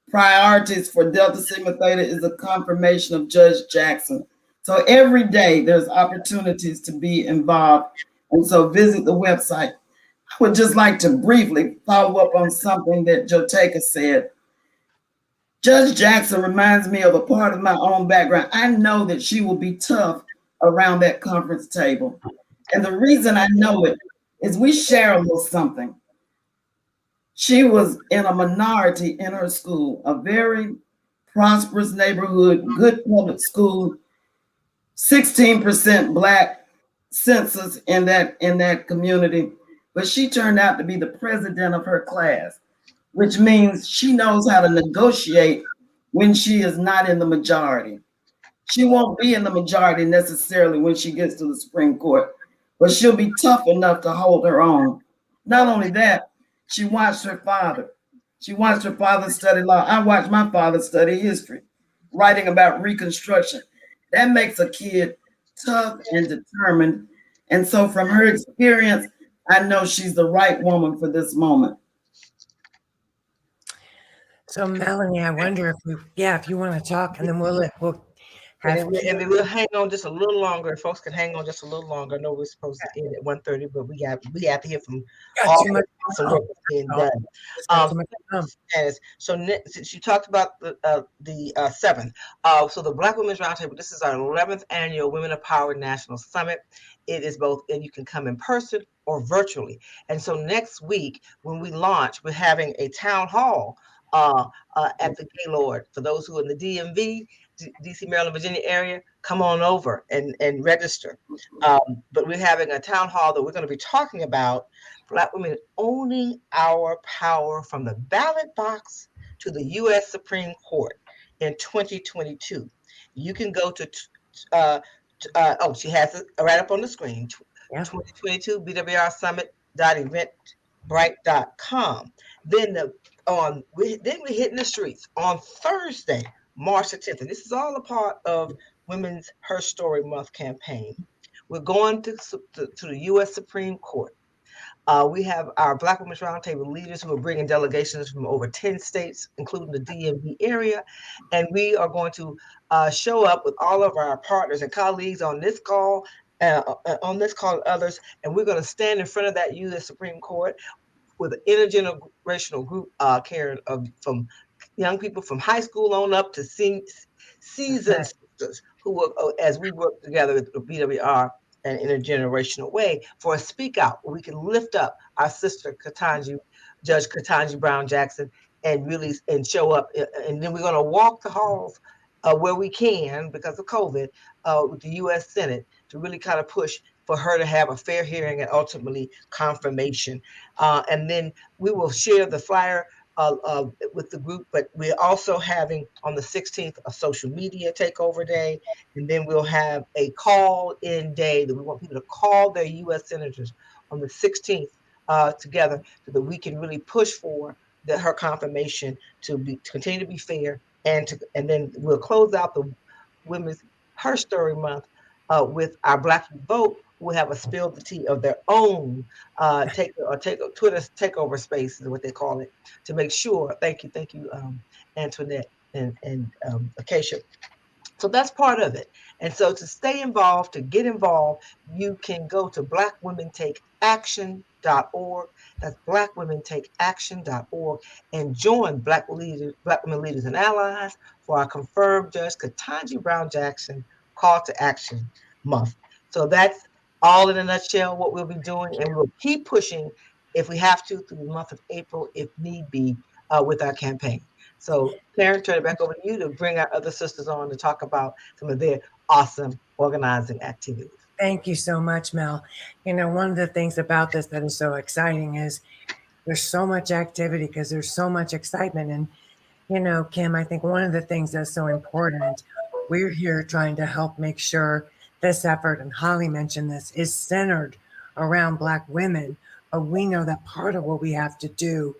Speaker 2: priorities for Delta Sigma Theta is the confirmation of Judge Jackson. So every day there's opportunities to be involved. And so visit the website. I would just like to briefly follow up on something that Joteka said. Judge Jackson reminds me of a part of my own background. I know that she will be tough around that conference table. And the reason I know it is we share a little something. She was in a minority in her school, a very prosperous neighborhood, good public school, 16% Black census in that community. But she turned out to be the president of her class, which means she knows how to negotiate when she is not in the majority. She won't be in the majority necessarily when she gets to the Supreme Court, but she'll be tough enough to hold her own. Not only that, she watched her father. She watched her father study law. I watched my father study history, writing about Reconstruction. That makes a kid tough and determined. And so from her experience, I know she's the right woman for this moment.
Speaker 4: So Melanie, I wonder if you want to talk, and then we'll
Speaker 1: and then we'll hang on just a little longer. If folks can hang on just a little longer. I know we're supposed to end at 1:30, but we have to hear from all the work being done. So since you talked about the 7th, so the Black Women's Roundtable, this is our 11th annual Women of Power National Summit. It is both, and you can come in person or virtually. And so next week when we launch, we're having a town hall at the Gaylord. For those who are in the DMV, DC, Maryland, Virginia area, come on over and register. But we're having a town hall that we're going to be talking about Black women owning our power from the ballot box to the U.S. Supreme Court in 2022. You can go to, she has it right up on the screen, 2022 BWR Summit.eventbrite.com. Then we're hitting the streets on Thursday, March the 10th. And this is all a part of Women's Her Story Month campaign. We're going to the U.S. Supreme Court. We have our Black Women's Roundtable leaders who are bringing delegations from over 10 states, including the DMV area. And we are going to show up with all of our partners and colleagues on this call, and others. And we're going to stand in front of that U.S. Supreme Court with an intergenerational group, Karen, from young people from high school on up to seasoned sisters who work as we work together with BWR in an intergenerational way for a speak out where we can lift up our sister Judge Ketanji Brown Jackson, and show up. And then we're going to walk the halls where we can because of COVID with the U.S. Senate to really kind of push for her to have a fair hearing and ultimately confirmation. And then we will share the flyer with the group, but we're also having on the 16th a social media takeover day, and then we'll have a call-in day that we want people to call their U.S. senators on the 16th together so that we can really push for her confirmation to continue to be fair, and then we'll close out the Women's Her Story Month with our Black Vote, who will have a spill the tea of their own Twitter takeover space is what they call it, to make sure. Thank you, Antoinette, and Acacia. So that's part of it. And so to stay involved, to get involved, you can go to blackwomentake.action.org. That's blackwomentake.action.org and join Black Women Leaders and Allies for our confirmed Judge Ketanji Brown Jackson Call to Action Month. So that's all in a nutshell what we'll be doing, and we'll keep pushing if we have to through the month of April, if need be, with our campaign. So Karen, turn it back over to you to bring our other sisters on to talk about some of their awesome organizing activities.
Speaker 4: Thank you so much, Mel. You know, one of the things about this that is so exciting is there's so much activity because there's so much excitement. And, you know, Kim, I think one of the things that's so important, we're here trying to help make sure this effort, and Holly mentioned this, is centered around Black women. But we know that part of what we have to do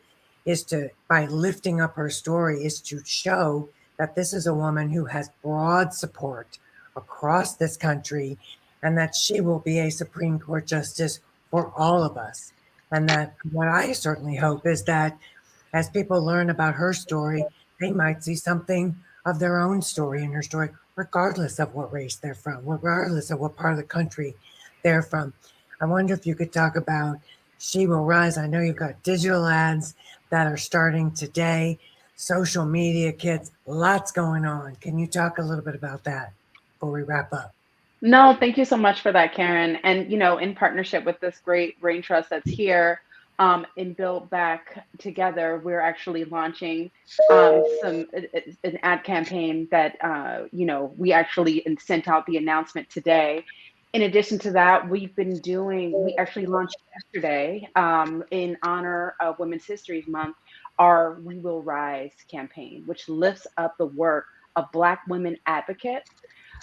Speaker 4: is to, by lifting up her story, is to show that this is a woman who has broad support across this country, and that she will be a Supreme Court justice for all of us. And that what I certainly hope is that as people learn about her story, they might see something of their own story in her story, regardless of what race they're from, regardless of what part of the country they're from. I wonder if you could talk about She Will Rise. I know you've got digital ads that are starting today, social media kits, lots going on. Can you talk a little bit about that before we wrap up?
Speaker 18: No, thank you so much for that, Karen. And, you know, in partnership with this great brain trust that's here, and Build Back Together, we're actually launching an ad campaign that, you know, we actually sent out the announcement today. In addition to that, we actually launched yesterday in honor of Women's History Month, our We Will Rise campaign, which lifts up the work of Black women advocates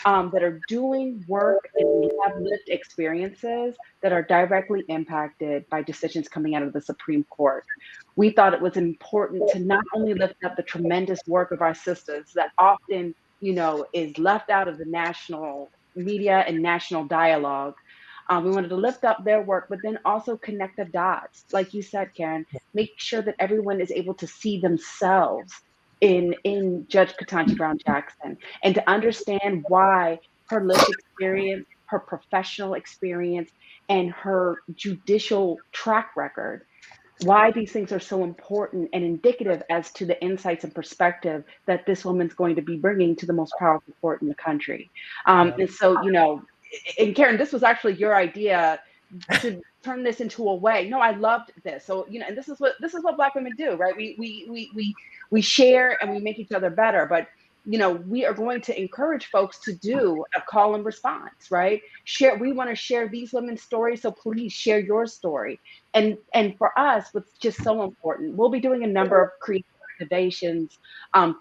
Speaker 18: that are doing work and have lived experiences that are directly impacted by decisions coming out of the Supreme Court. We thought it was important to not only lift up the tremendous work of our sisters that often, you know, is left out of the national media and national dialogue. We wanted to lift up their work, but then also connect the dots. Like you said, Karen, make sure that everyone is able to see themselves in Judge Ketanji Brown Jackson, and to understand why her lived experience, her professional experience, and her judicial track record, why these things are so important and indicative as to the insights and perspective that this woman's going to be bringing to the most powerful court in the country. And so, you know, and Karen, this was actually your idea to turn this into a way. No, I loved this. So, you know, and this is what Black women do, right? We share and we make each other better. But, you know, we are going to encourage folks to do a call and response, right? We want to share these women's stories, so please share your story. And for us, what's just so important, we'll be doing a number of creative activations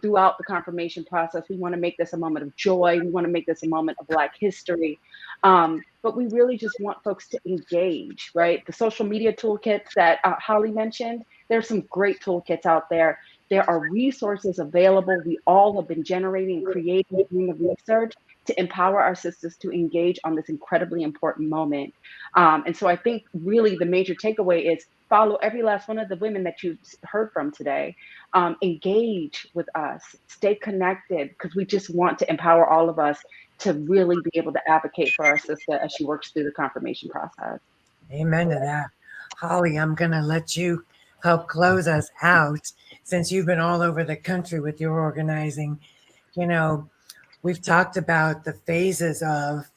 Speaker 18: throughout the confirmation process. We want to make this a moment of joy. We want to make this a moment of Black history. But we really just want folks to engage, right? The social media toolkits that Holly mentioned, there's some great toolkits out there. There are resources available. We all have been generating and creating the research to empower our sisters to engage on this incredibly important moment. And so I think really the major takeaway is follow every last one of the women that you've heard from today. Engage with us, stay connected, because we just want to empower all of us to really be able to advocate for our sister as she works through the confirmation process.
Speaker 4: Amen to that. Holly, I'm going to let you help close us out since you've been all over the country with your organizing. You know, we've talked about the phases of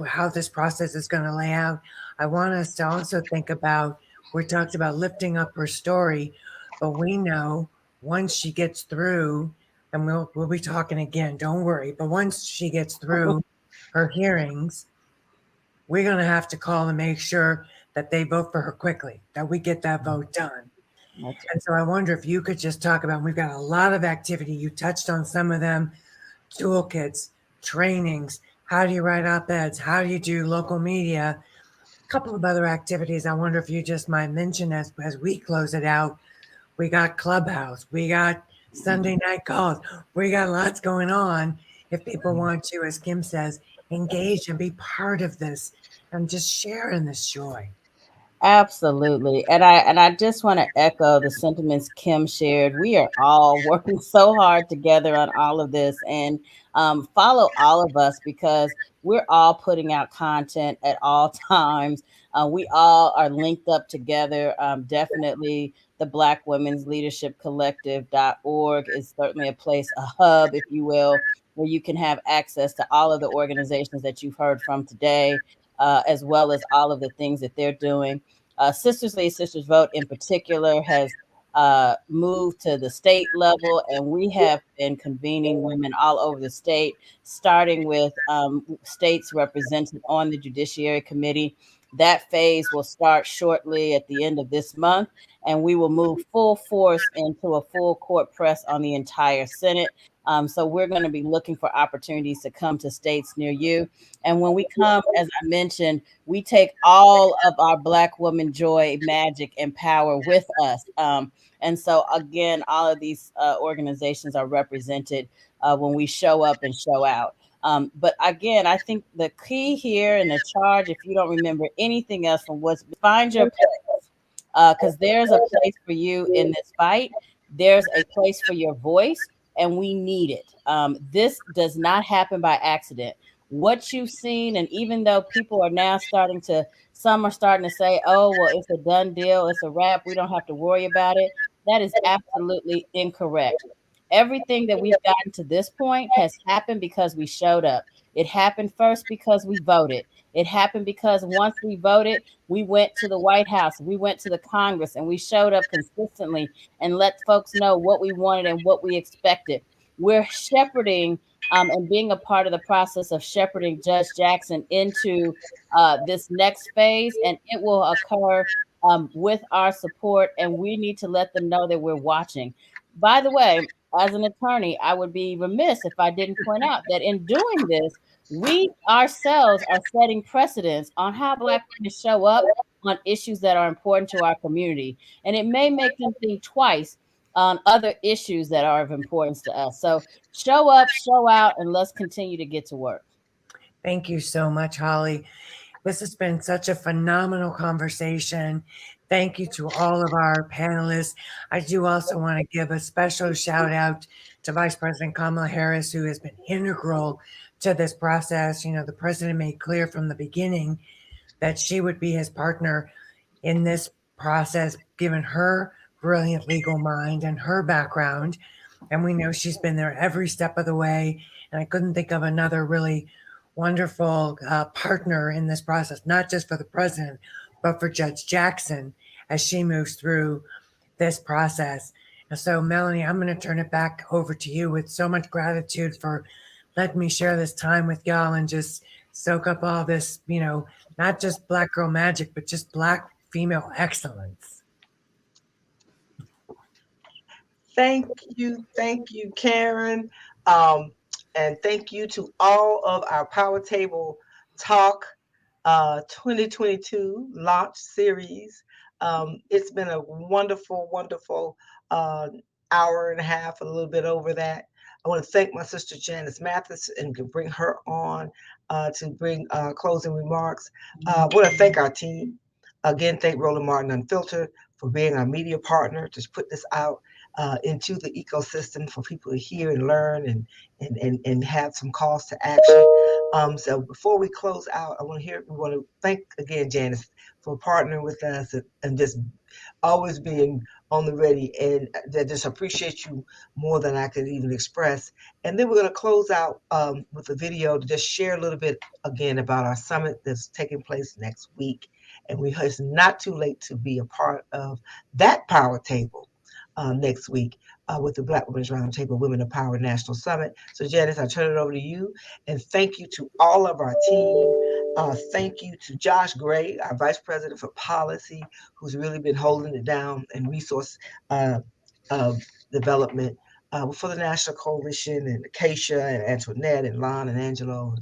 Speaker 4: how this process is going to lay out. I want us to also think about, we talked about lifting up her story, but we know once she gets through, and we'll be talking again, don't worry, but once she gets through her hearings, we're going to have to call and make sure that they vote for her quickly, that we get that vote done. And so I wonder if you could just talk about, we've got a lot of activity. You touched on some of them, toolkits, trainings, how do you write op-eds, how do you do local media, a couple of other activities. I wonder if you just might mention as we close it out. We got Clubhouse, we got Sunday night calls, we got lots going on. If people want to, as Kim says, engage and be part of this and just share in this joy.
Speaker 19: Absolutely. And I just want to echo the sentiments Kim shared. We are all working so hard together on all of this, and follow all of us because we're all putting out content at all times. We all are linked up together. Definitely the Black Women's Leadership Collective.org is certainly a place, a hub, if you will, where you can have access to all of the organizations that you've heard from today, as well as all of the things that they're doing. Sisters Lead, Sisters Vote in particular has moved to the state level, and we have been convening women all over the state, starting with states represented on the Judiciary Committee. That phase will start shortly at the end of this month, and we will move full force into a full court press on the entire Senate. So we're going to be looking for opportunities to come to states near you. And when we come, as I mentioned, we take all of our Black woman joy, magic, and power with us. And so, again, all of these organizations are represented when we show up and show out. But again, I think the key here and the charge, if you don't remember anything else from what's, find your place, because there's a place for you in this fight. There's a place for your voice, and we need it. This does not happen by accident. What you've seen, and even though people are now some are starting to say, oh, well, it's a done deal, it's a wrap, we don't have to worry about it. That is absolutely incorrect. Everything that we've gotten to this point has happened because we showed up. It happened first because we voted. It happened because once we voted, we went to the White House, we went to the Congress, and we showed up consistently and let folks know what we wanted and what we expected. We're shepherding and being a part of the process of shepherding Judge Jackson into this next phase, and it will occur with our support, and we need to let them know that we're watching. By the way, as an attorney, I would be remiss if I didn't point out that in doing this, we ourselves are setting precedents on how Black women show up on issues that are important to our community. And it may make them think twice on other issues that are of importance to us. So show up, show out, and let's continue to get to work.
Speaker 4: Thank you so much, Holly. This has been such a phenomenal conversation. Thank you to all of our panelists. I do also want to give a special shout out to Vice President Kamala Harris, who has been integral to this process. You know, the president made clear from the beginning that she would be his partner in this process, given her brilliant legal mind and her background. And we know she's been there every step of the way. And I couldn't think of another really wonderful partner in this process, not just for the president, but for Judge Jackson as she moves through this process. And so, Melanie, I'm going to turn it back over to you with so much gratitude for letting me share this time with y'all and just soak up all this, you know, not just Black girl magic, but just Black female excellence.
Speaker 1: Thank you, Karen. And thank you to all of our Power Table Talk 2022 launch series. It's been a wonderful, wonderful hour and a half, a little bit over that. I want to thank my sister Janice Mathis and to bring her on to bring closing remarks. I want to thank our team. Again, thank Roland Martin Unfiltered for being our media partner to put this out into the ecosystem for people to hear and learn and have some calls to action. So before we close out, we want to thank again Janice for partnering with us and just always being on the ready, and I just appreciate you more than I could even express. And then we're going to close out with a video to just share a little bit again about our summit that's taking place next week. And it's not too late to be a part of that power table next week with the Black Women's Roundtable Women of Power National Summit. So Janice, I turn it over to you, and thank you to all of our team. Thank you to Josh Gray, our Vice President for Policy, who's really been holding it down and resource development for the National Coalition, and Acacia and Antoinette and Lon and Angelo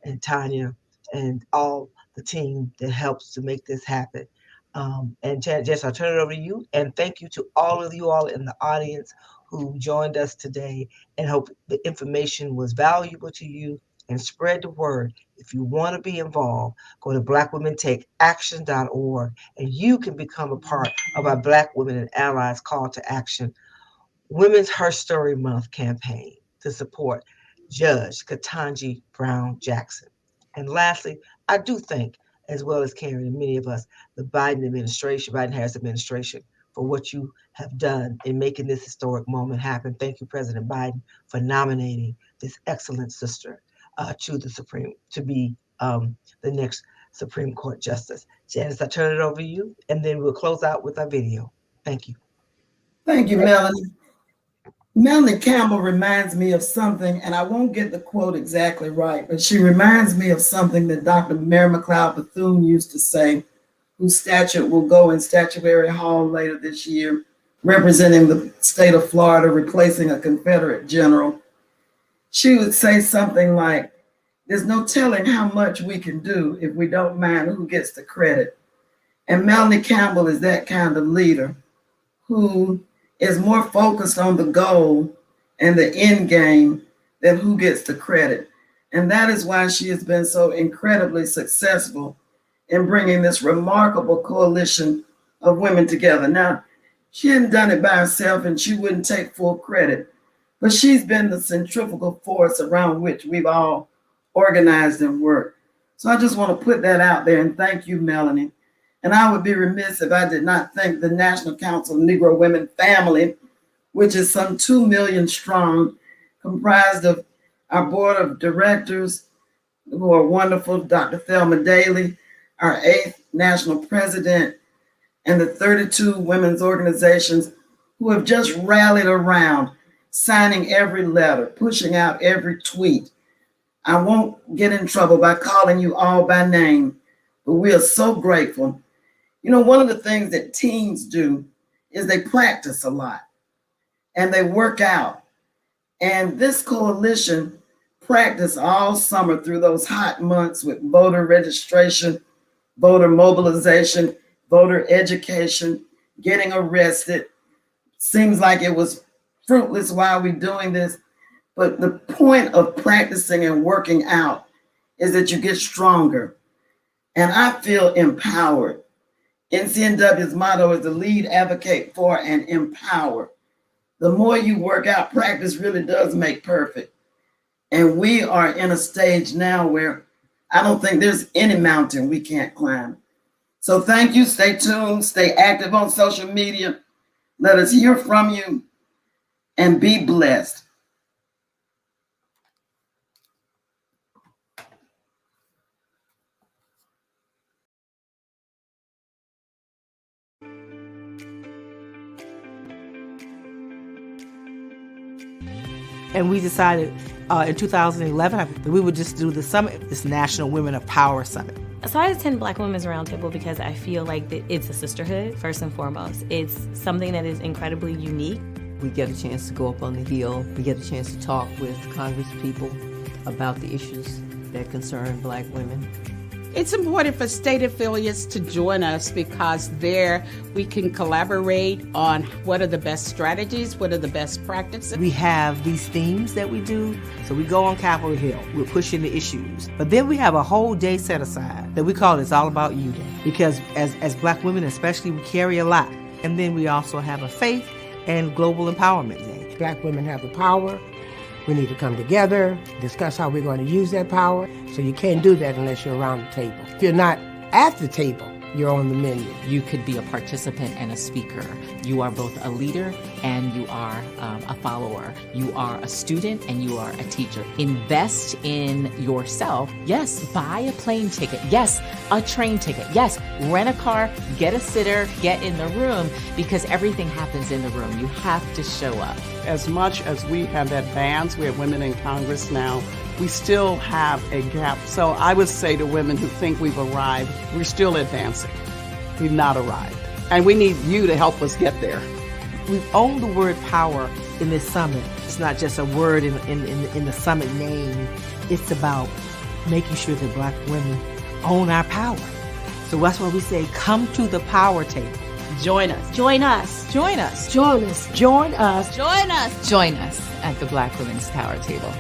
Speaker 1: and Tanya and all the team that helps to make this happen. And Jess, I'll turn it over to you. And thank you to all of you all in the audience who joined us today, and hope the information was valuable to you and spread the word. If you want to be involved, go to blackwomentake.action.org and you can become a part of our Black Women and Allies Call to Action Women's Her Story Month campaign to support Judge Ketanji Brown Jackson. And lastly, I do thank, as well as Karen and many of us, the Biden-Harris administration, for what you have done in making this historic moment happen. Thank you, President Biden, for nominating this excellent sister to be the next Supreme Court Justice. Janice, I turn it over to you, and then we'll close out with our video. Thank you.
Speaker 2: Thank you, Melanie. Melanie Campbell reminds me of something, and I won't get the quote exactly right, but she reminds me of something that Dr. Mary McLeod Bethune used to say, whose statue will go in Statuary Hall later this year, representing the state of Florida, replacing a Confederate general. She would say something like, there's no telling how much we can do if we don't mind who gets the credit. And Melanie Campbell is that kind of leader who is more focused on the goal and the end game than who gets the credit. And that is why she has been so incredibly successful in bringing this remarkable coalition of women together. Now, she hadn't done it by herself and she wouldn't take full credit, but she's been the centrifugal force around which we've all organized and worked. So I just want to put that out there and thank you, Melanie. And I would be remiss if I did not thank the National Council of Negro Women Family, which is some 2 million strong, comprised of our board of directors, who are wonderful, Dr. Thelma Daly, our 8th national president, and the 32 women's organizations who have just rallied around, signing every letter, pushing out every tweet. I won't get in trouble by calling you all by name, but we are so grateful. You know, one of the things that teens do is they practice a lot and they work out. And this coalition practiced all summer through those hot months with voter registration, voter mobilization, voter education, getting arrested. Seems like it was fruitless while we're doing this, but the point of practicing and working out is that you get stronger. And I feel empowered. NCNW's motto is to lead, advocate for, and empower. The more you work out, practice really does make perfect. And we are in a stage now where I don't think there's any mountain we can't climb. So thank you, stay tuned, stay active on social media. Let us hear from you and be blessed.
Speaker 20: And we decided in 2011 that we would just do the summit, this National Women of Power Summit.
Speaker 21: So I attend Black Women's Roundtable because I feel like that it's a sisterhood, first and foremost. It's something that is incredibly unique.
Speaker 22: We get a chance to go up on the Hill. We get a chance to talk with Congress people about the issues that concern Black women.
Speaker 23: It's important for state affiliates to join us because there we can collaborate on what are the best strategies, what are the best practices.
Speaker 20: We have these themes that we do. So we go on Capitol Hill, we're pushing the issues. But then we have a whole day set aside that we call It's All About You Day. Because as Black women especially, we carry a lot. And then we also have a faith and global empowerment day.
Speaker 24: Black women have the power. We need to come together, discuss how we're going to use that power. So you can't do that unless you're around the table. If you're not at the table, you're on the menu.
Speaker 25: You could be a participant and a speaker. You are both a leader and you are a follower. You are a student and you are a teacher. Invest in yourself. Yes, buy a plane ticket. Yes, a train ticket. Yes, rent a car, get a sitter, get in the room, because everything happens in the room. You have to show up.
Speaker 3: As much as we have advanced, we have women in Congress now, we still have a gap. So I would say to women who think we've arrived, we're still advancing. We've not arrived. And we need you to help us get there.
Speaker 20: We've owned the word power in this summit. It's not just a word in the summit name. It's about making sure that Black women own our power. So that's why we say, come to the power table.
Speaker 21: Join us. Join us. Join us.
Speaker 24: Join us. Join us.
Speaker 21: Join us.
Speaker 25: Join us at the Black Women's Power Table.